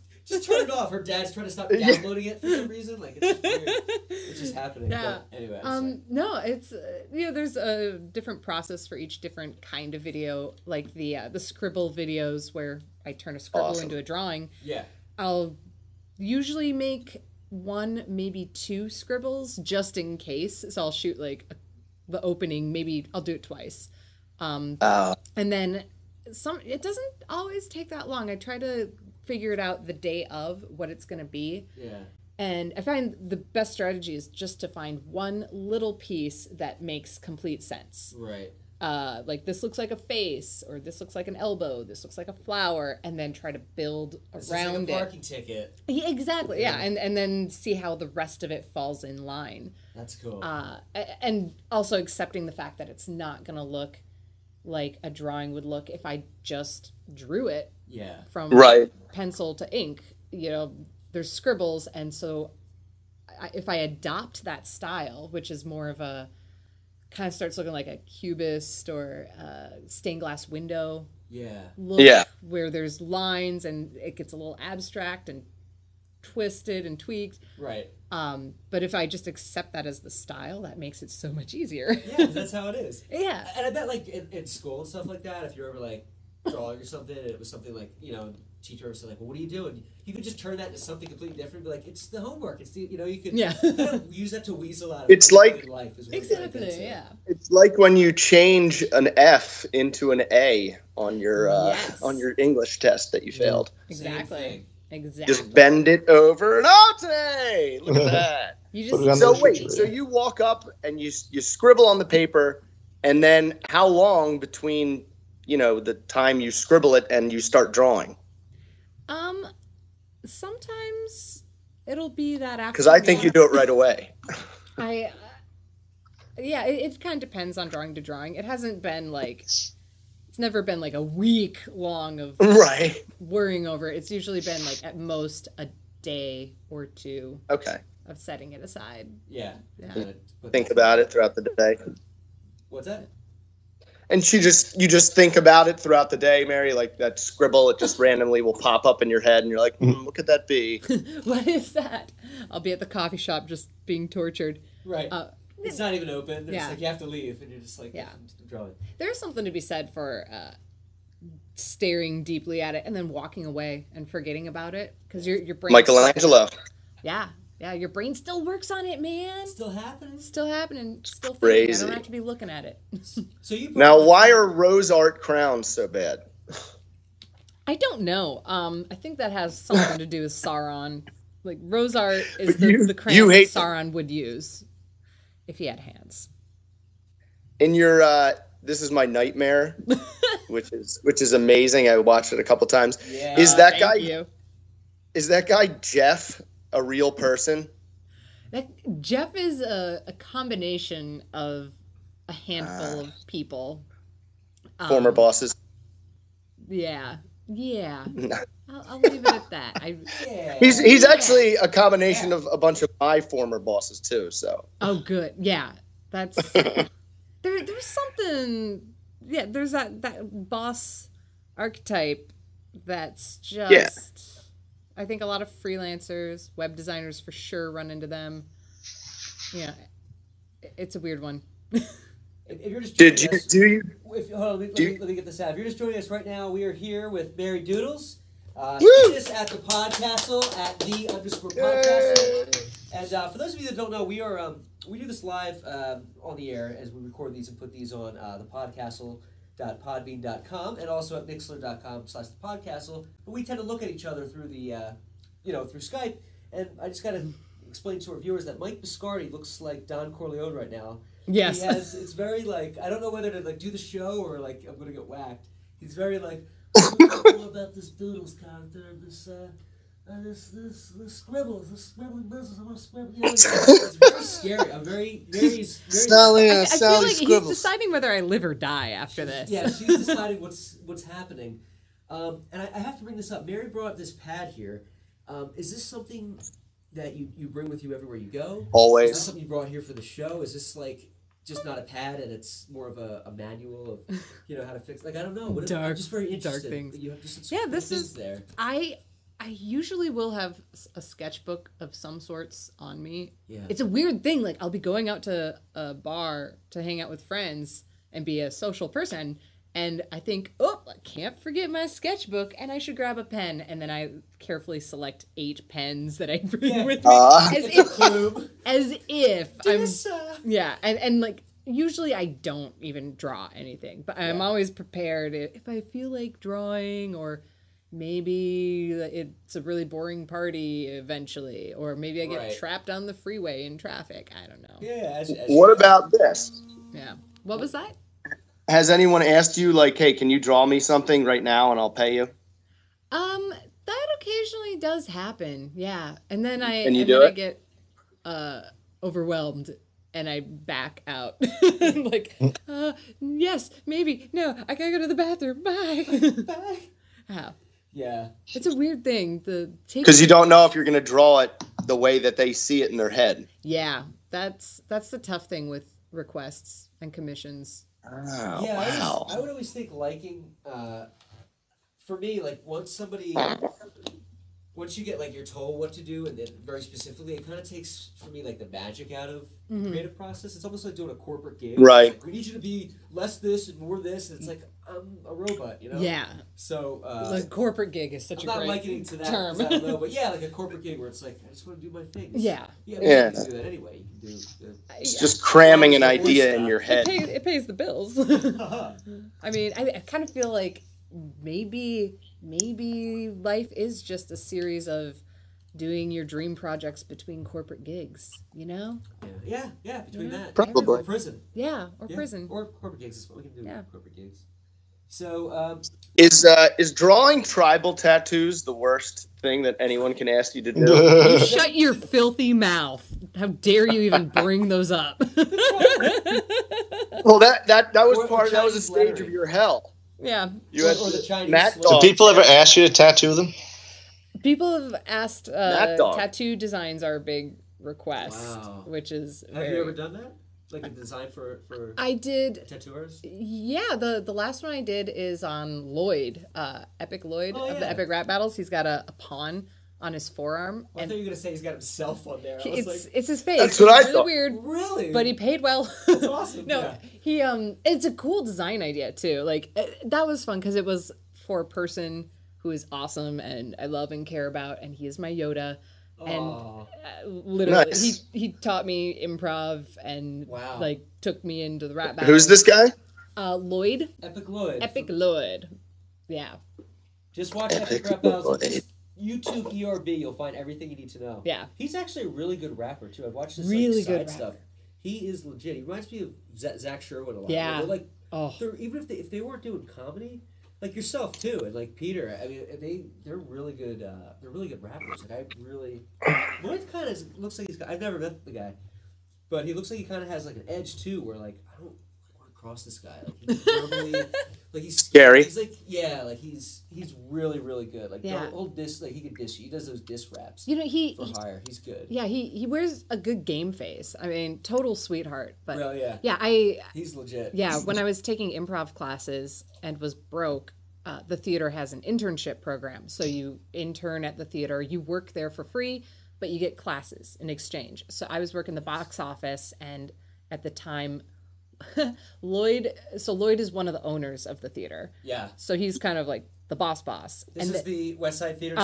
Speaker 3: turn it off. Her dad's trying to stop downloading it for some reason. Like, it's just weird. It's just happening.
Speaker 5: Yeah.
Speaker 3: But anyway. sorry.
Speaker 5: No, it's there's a different process for each different kind of video, like the scribble videos where I turn a scribble
Speaker 4: Awesome.
Speaker 5: into a drawing.
Speaker 3: Yeah.
Speaker 5: I'll usually make 1, maybe 2 scribbles just in case. So I'll shoot like the opening. Maybe I'll do it twice, and then it doesn't always take that long. I try to figure it out the day of what it's going to be.
Speaker 3: Yeah.
Speaker 5: And I find the best strategy is just to find one little piece that makes complete sense.
Speaker 3: Right.
Speaker 5: Like this looks like a face, or this looks like an elbow, this looks like a flower, and then try to build
Speaker 3: This
Speaker 5: around
Speaker 3: is like a
Speaker 5: it.
Speaker 3: parking ticket.
Speaker 5: Yeah, exactly, yeah. And then see how the rest of it falls in line.
Speaker 3: That's cool.
Speaker 5: And also accepting the fact that it's not going to look like a drawing would look if I just drew it
Speaker 3: yeah.
Speaker 5: from
Speaker 4: Right.
Speaker 5: pencil to ink. There's scribbles, and so if I adopt that style, which is more of a kind of starts looking like a cubist or a stained glass window
Speaker 3: Yeah.
Speaker 5: look,
Speaker 4: Yeah.
Speaker 5: where there's lines and it gets a little abstract and twisted and tweaked.
Speaker 3: Right.
Speaker 5: But if I just accept that as the style, that makes it so much easier.
Speaker 3: Yeah, 'cause that's how it is.
Speaker 5: Yeah.
Speaker 3: And I bet, like, in school and stuff like that, if you're ever, like, drawing or something, and it was something like, teacher was like, well, what are you doing? You could just turn that into something completely different, be like, it's the homework. It's the, you could
Speaker 5: Yeah.
Speaker 3: kind of use that to weasel out of
Speaker 4: It's like-
Speaker 3: life. Is what it kind of gets
Speaker 5: Exactly,
Speaker 3: at.
Speaker 5: yeah.
Speaker 4: It's like when you change an F into an A on your
Speaker 5: Yes.
Speaker 4: on your English test that you failed.
Speaker 3: Same
Speaker 5: Exactly.
Speaker 3: thing.
Speaker 5: Exactly.
Speaker 4: Just bend it over and oh, today. Look at that.
Speaker 5: You
Speaker 1: Put it on
Speaker 5: just
Speaker 1: the
Speaker 4: So wait,
Speaker 1: refrigerator.
Speaker 4: so you walk up and you scribble on the paper, and then how long between the time you scribble it and you start drawing?
Speaker 5: sometimes it'll be that after.
Speaker 4: Because I think you do it right away.
Speaker 5: It kind of depends on drawing to drawing. It hasn't been like, it's never been like a week long of
Speaker 4: Right.
Speaker 5: worrying over it. It's usually been like at most a day or 2
Speaker 4: Okay.
Speaker 5: of setting it aside.
Speaker 3: Yeah.
Speaker 5: Yeah.
Speaker 4: Think about it throughout the day.
Speaker 3: What's that?
Speaker 4: And you just think about it throughout the day, Mary, like that scribble, it just randomly will pop up in your head and you're like, what could that be?
Speaker 5: What is that? I'll be at the coffee shop just being tortured.
Speaker 3: Right. It's not even open. It's
Speaker 5: Yeah.
Speaker 3: like you have to leave, and you're just like,
Speaker 5: Yeah.
Speaker 3: I'm drawing.
Speaker 5: There's something to be said for staring deeply at it and then walking away and forgetting about it, because your brain.
Speaker 4: Michelangelo.
Speaker 5: Yeah, your brain still works on it, man.
Speaker 3: Still happening.
Speaker 5: Still happening. Still thinking.
Speaker 4: Crazy.
Speaker 5: I don't have to be looking at it.
Speaker 3: So you
Speaker 4: Now, why are rose art crowns so bad?
Speaker 5: I don't know. I think that has something to do with Sauron. Like rose art is
Speaker 4: But you
Speaker 5: the crown that
Speaker 4: hate
Speaker 5: Sauron would use if he had hands.
Speaker 4: In your this is my nightmare, which is amazing. I watched it a couple times.
Speaker 3: Yeah.
Speaker 4: Is that
Speaker 5: Thank
Speaker 4: guy Jeff a real person?
Speaker 5: Jeff is a combination of a handful of people.
Speaker 4: Former bosses?
Speaker 5: Yeah. I'll leave it at that.
Speaker 3: Yeah.
Speaker 4: He's actually a combination of a bunch of my former bosses too. So
Speaker 5: Oh, good. Yeah, that's there's something. Yeah, there's that boss archetype that's just. I think a lot of freelancers, web designers for sure run into them. Yeah, it's a weird one.
Speaker 3: If you're just
Speaker 4: did
Speaker 3: joining
Speaker 4: you
Speaker 3: us-
Speaker 4: do you
Speaker 3: Hold on, let me get this out. If you're just joining us right now, we are here with Mary Doodles.
Speaker 4: Woo!
Speaker 3: See us at the Podcastle at _Podcastle. And for those of you that don't know, we do this live on the air as we record these and put these on the podcastle.podbean.com and also at mixler.com/thepodcastle. But we tend to look at each other through the through Skype, and I just got to explain to our viewers that Mike Biscardi looks like Don Corleone right now.
Speaker 5: Yes.
Speaker 3: It's very like, I don't know whether to like do the show or like I'm gonna get whacked. He's very like, all about this Doodles character, this scribbles, this scribbling business, I'm gonna scribble. It's very scary. I'm very.
Speaker 1: Sally,
Speaker 5: I feel like
Speaker 1: Scribbles.
Speaker 5: he's deciding whether I live or die after this.
Speaker 3: Yeah, she's deciding what's happening. And I have to bring this up. Mary brought up this pad here. Is this something that you bring with you everywhere you go?
Speaker 4: Always.
Speaker 3: Is this something you brought here for the show? Is this like just not a pad and it's more of a manual of how to fix? Like I don't know. I'm just very interested.
Speaker 5: Dark things.
Speaker 3: That you have just
Speaker 5: This is
Speaker 3: there.
Speaker 5: I usually will have a sketchbook of some sorts on me.
Speaker 3: Yeah.
Speaker 5: It's a weird thing. Like I'll be going out to a bar to hang out with friends and be a social person. And I think, I can't forget my sketchbook, and I should grab a pen. And then I carefully select 8 pens that I bring with me, as if I'm, and like usually I don't even draw anything, but I'm always prepared if I feel like drawing, or maybe it's a really boring party eventually, or maybe I get trapped on the freeway in traffic. I don't know.
Speaker 3: Yeah.
Speaker 4: What about this?
Speaker 5: Yeah. What was that?
Speaker 4: Has anyone asked you, like, hey, can you draw me something right now and I'll pay you?
Speaker 5: That occasionally does happen. Yeah. And then I get overwhelmed and I back out. Like, yes, maybe. No, I gotta go to the bathroom. Bye. Bye. How?
Speaker 3: Yeah.
Speaker 5: It's a weird thing.
Speaker 4: Because you don't know if you're going to draw it the way that they see it in their head.
Speaker 5: Yeah. That's the tough thing with requests and commissions.
Speaker 4: Oh,
Speaker 3: yeah,
Speaker 4: wow.
Speaker 3: I would always think liking, for me, like once you get like you're told what to do, and then very specifically, it kind of takes for me like the magic out of the creative process. It's almost like doing a corporate gig.
Speaker 4: Right.
Speaker 3: Like, we need you to be less this and more this. And it's like I'm a robot,
Speaker 5: Yeah.
Speaker 3: So
Speaker 5: the corporate gig is such
Speaker 3: I'm
Speaker 5: a
Speaker 3: not
Speaker 5: great
Speaker 3: likening to that
Speaker 5: term.
Speaker 3: I don't know, but yeah, like a corporate gig where it's like I just want to do my thing.
Speaker 5: Yeah.
Speaker 3: You can do that anyway. You can do.
Speaker 4: It's just cramming an idea in your head.
Speaker 5: It pays the bills. I mean, I kind of feel like maybe life is just a series of doing your dream projects between corporate gigs, Yeah,
Speaker 3: between that.
Speaker 4: Probably.
Speaker 3: Or prison.
Speaker 5: Yeah, or prison.
Speaker 3: Or corporate gigs is what we can do.
Speaker 5: Yeah.
Speaker 3: Corporate gigs. So,
Speaker 4: is drawing tribal tattoos the worst thing that anyone can ask you to do?
Speaker 5: You shut your filthy mouth. How dare you even bring those up?
Speaker 4: Well, that was a stage of your hell.
Speaker 5: Yeah.
Speaker 4: You had
Speaker 3: the Chinese
Speaker 4: Matt
Speaker 1: Do people ever ask you to tattoo them?
Speaker 5: People have asked. Tattoo designs are a big request, which is.
Speaker 3: Have you ever done that? Like a design for
Speaker 5: I did
Speaker 3: tattooers?
Speaker 5: Yeah, the last one I did is on Lloyd, Epic Lloyd of the Epic Rap Battles. He's got a pawn on his forearm.
Speaker 3: I thought you were gonna say he's got himself on there.
Speaker 5: It's his face.
Speaker 4: That's what I
Speaker 5: really
Speaker 4: thought.
Speaker 5: Weird.
Speaker 3: Really?
Speaker 5: But he paid well.
Speaker 3: That's awesome.
Speaker 5: No, he it's a cool design idea too. Like that was fun because it was for a person who is awesome and I love and care about, and he is my Yoda. And literally,
Speaker 4: nice.
Speaker 5: he taught me improv and like took me into the rap battles.
Speaker 4: Who's this guy?
Speaker 5: Lloyd.
Speaker 3: Epic Lloyd.
Speaker 5: Epic Lloyd. Yeah.
Speaker 3: Just watch Epic Rap Battles. YouTube ERB. You'll find everything you need to know.
Speaker 5: Yeah.
Speaker 3: He's actually a really good rapper too. I've watched his
Speaker 5: really
Speaker 3: side
Speaker 5: good
Speaker 3: stuff. He is legit. He reminds me of Zach Sherwood a lot.
Speaker 5: Yeah.
Speaker 3: They're like, even if they weren't doing comedy. Like yourself too, and like Peter. I mean, they're really good. They're really good rappers. Like Lloyd kind of looks like I've never met the guy, but he looks like he kind of has like an edge too, where like I don't want to cross this guy. Like he's normally, like he's
Speaker 4: scary.
Speaker 3: He's like like he's really really good. Like old diss, like he can diss you. He does those diss raps. For hire. He's good.
Speaker 5: Yeah, he wears a good game face. I mean, total sweetheart. But
Speaker 3: he's legit.
Speaker 5: Yeah, when I was taking improv classes and was broke, the theater has an internship program. So you intern at the theater, you work there for free, but you get classes in exchange. So I was working the box office, and at the time, Lloyd is one of the owners of the theater.
Speaker 3: Yeah.
Speaker 5: So he's kind of like the boss.
Speaker 3: This is the West Side Theater.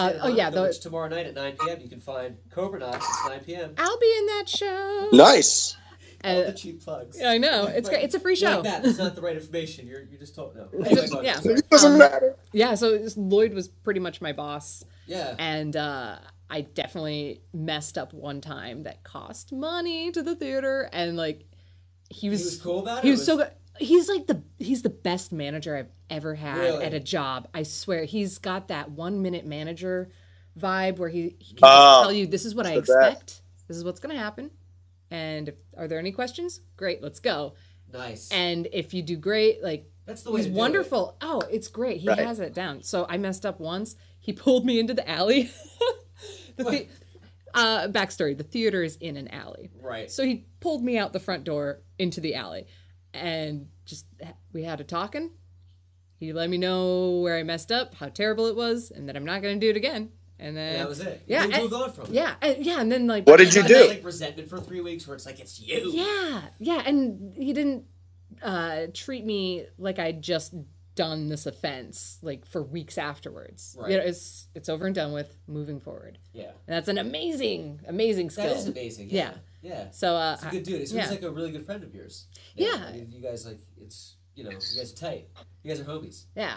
Speaker 3: Which tomorrow night at 9 p.m. you can find Cobra Knox. It's 9 p.m.
Speaker 5: I'll be in that show.
Speaker 4: Nice.
Speaker 3: All the cheap plugs.
Speaker 5: I know. It's great. It's a free show.
Speaker 3: Like that's not the right information. You're just told no. Anyway,
Speaker 5: yeah.
Speaker 4: It doesn't matter.
Speaker 5: Yeah, so Lloyd was pretty much my boss.
Speaker 3: Yeah.
Speaker 5: And I definitely messed up one time that cost money to the theater, and like he was
Speaker 3: cool about it.
Speaker 5: He was so good. He's the best manager I've ever had at a job. I swear, he's got that 1 minute manager vibe where he can just tell you, this is what I expect. This is what's going to happen. And are there any questions? Great, let's go.
Speaker 3: Nice.
Speaker 5: And if you do great, like,
Speaker 3: That's the way
Speaker 5: he's
Speaker 3: to do
Speaker 5: wonderful. Oh, it's great. He
Speaker 4: Right.
Speaker 5: has it down. So I messed up once. He pulled me into the alley. Backstory, the theater is in an alley.
Speaker 3: Right.
Speaker 5: So he pulled me out the front door into the alley. And we had a talking. He let me know where I messed up, how terrible it was, and that I'm not going to do it again. And then
Speaker 3: that was it.
Speaker 5: Yeah,
Speaker 3: You moved on from it.
Speaker 5: Yeah, and then like.
Speaker 4: What did you do?
Speaker 3: Like resentment for 3 weeks, where it's like it's you.
Speaker 5: Yeah, and he didn't treat me like I'd just done this offense like for weeks afterwards.
Speaker 3: Right.
Speaker 5: You know, it's over and done with. Moving forward.
Speaker 3: Yeah.
Speaker 5: And that's an amazing skill.
Speaker 3: That is amazing. Yeah.
Speaker 5: Yeah. So
Speaker 3: It's a good dude. He's like a really good friend of yours.
Speaker 5: Yeah.
Speaker 3: You guys like it's you guys are tight. You guys are homies.
Speaker 5: Yeah.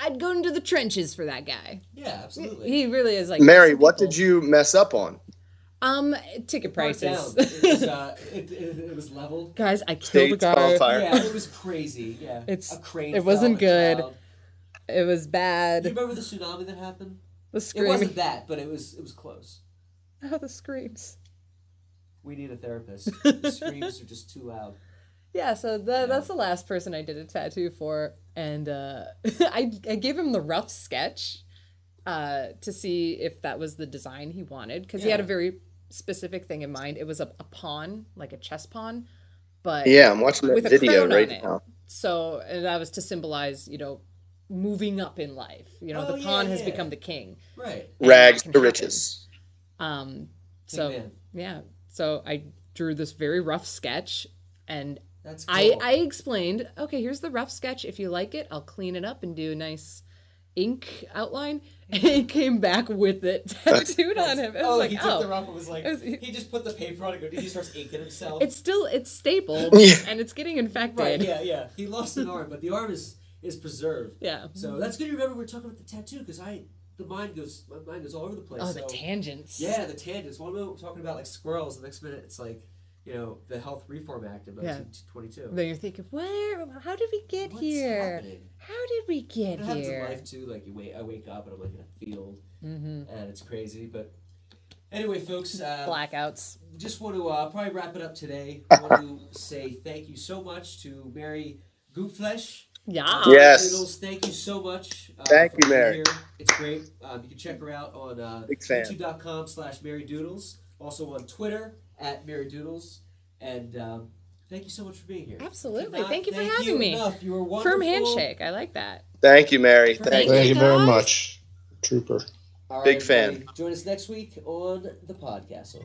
Speaker 5: I'd go into the trenches for that guy.
Speaker 3: Yeah, absolutely.
Speaker 5: He really is like.
Speaker 4: Mary, what did you mess up on?
Speaker 5: Ticket
Speaker 3: It burnt
Speaker 5: prices.
Speaker 3: down. It was leveled.
Speaker 5: Guys, I killed
Speaker 4: States
Speaker 5: a guy.
Speaker 4: on fire.
Speaker 3: Yeah, it was crazy. Yeah, a crane.
Speaker 5: It wasn't
Speaker 3: fell in a
Speaker 5: good.
Speaker 3: cloud.
Speaker 5: It was bad.
Speaker 3: Do you remember the tsunami that happened?
Speaker 5: The
Speaker 3: It
Speaker 5: screaming.
Speaker 3: wasn't that, but it was close.
Speaker 5: Oh, the screams.
Speaker 3: We need a therapist. The screams are just too loud.
Speaker 5: Yeah, so that's the last person I did a tattoo for, and I gave him the rough sketch to see if that was the design he wanted, because he had a very specific thing in mind. It was a pawn, like a chess pawn, but
Speaker 4: Yeah, I'm watching that
Speaker 5: with a
Speaker 4: video
Speaker 5: crown
Speaker 4: right
Speaker 5: on it.
Speaker 4: now.
Speaker 5: So and that was to symbolize, moving up in life. The pawn has become the king.
Speaker 3: Right.
Speaker 5: And
Speaker 4: Rags
Speaker 5: that can
Speaker 4: to
Speaker 5: happen.
Speaker 4: riches.
Speaker 5: So
Speaker 3: man.
Speaker 5: yeah, so I drew this very rough sketch, and
Speaker 3: That's cool.
Speaker 5: I explained, okay, here's the rough sketch. If you like it, I'll clean it up and do a nice ink outline. And he came back with it tattooed on him. I was like,
Speaker 3: he took the rough and was like,
Speaker 5: It was-
Speaker 3: he just put the paper on it and he starts inking himself.
Speaker 5: it's stapled
Speaker 4: Yeah.
Speaker 5: and it's getting infected.
Speaker 3: right, yeah. He lost an arm, but the arm is preserved.
Speaker 5: Yeah.
Speaker 3: So that's good. You remember we're talking about the tattoo because my mind goes all over the place.
Speaker 5: Oh,
Speaker 3: so,
Speaker 5: the tangents.
Speaker 3: Yeah, the tangents. One minute we're talking about like squirrels, the next minute it's like, the Health Reform Act of 1922.
Speaker 5: Then you're thinking, how did we get
Speaker 3: What's
Speaker 5: here?
Speaker 3: happening?
Speaker 5: How did we get
Speaker 3: It happens in
Speaker 5: here?
Speaker 3: life too. Like I wake up and I'm like in a field, and it's crazy. But anyway, folks,
Speaker 5: Blackouts.
Speaker 3: just want to probably wrap it up today. I want to say thank you so much to Mary Goopflesh.
Speaker 5: Yeah.
Speaker 4: Yes.
Speaker 3: Doodles, thank you so much.
Speaker 4: Thank
Speaker 3: for
Speaker 4: you,
Speaker 3: being
Speaker 4: Mary.
Speaker 3: Here. It's great. You can check her out on
Speaker 4: Big fan.
Speaker 3: youtube.com/MaryDoodles. Also on Twitter @MaryDoodles. And thank you so much for being here.
Speaker 5: Absolutely.
Speaker 3: Cannot
Speaker 5: Thank you for
Speaker 3: thank
Speaker 5: having
Speaker 3: you
Speaker 5: me.
Speaker 3: enough. You were wonderful.
Speaker 5: Firm handshake. I like that.
Speaker 4: Thank you, Mary. Thank you.
Speaker 1: Thank you very
Speaker 5: guys.
Speaker 1: much, Trooper.
Speaker 3: All right,
Speaker 4: Big fan.
Speaker 3: everybody. Join us next week on the Podcastle.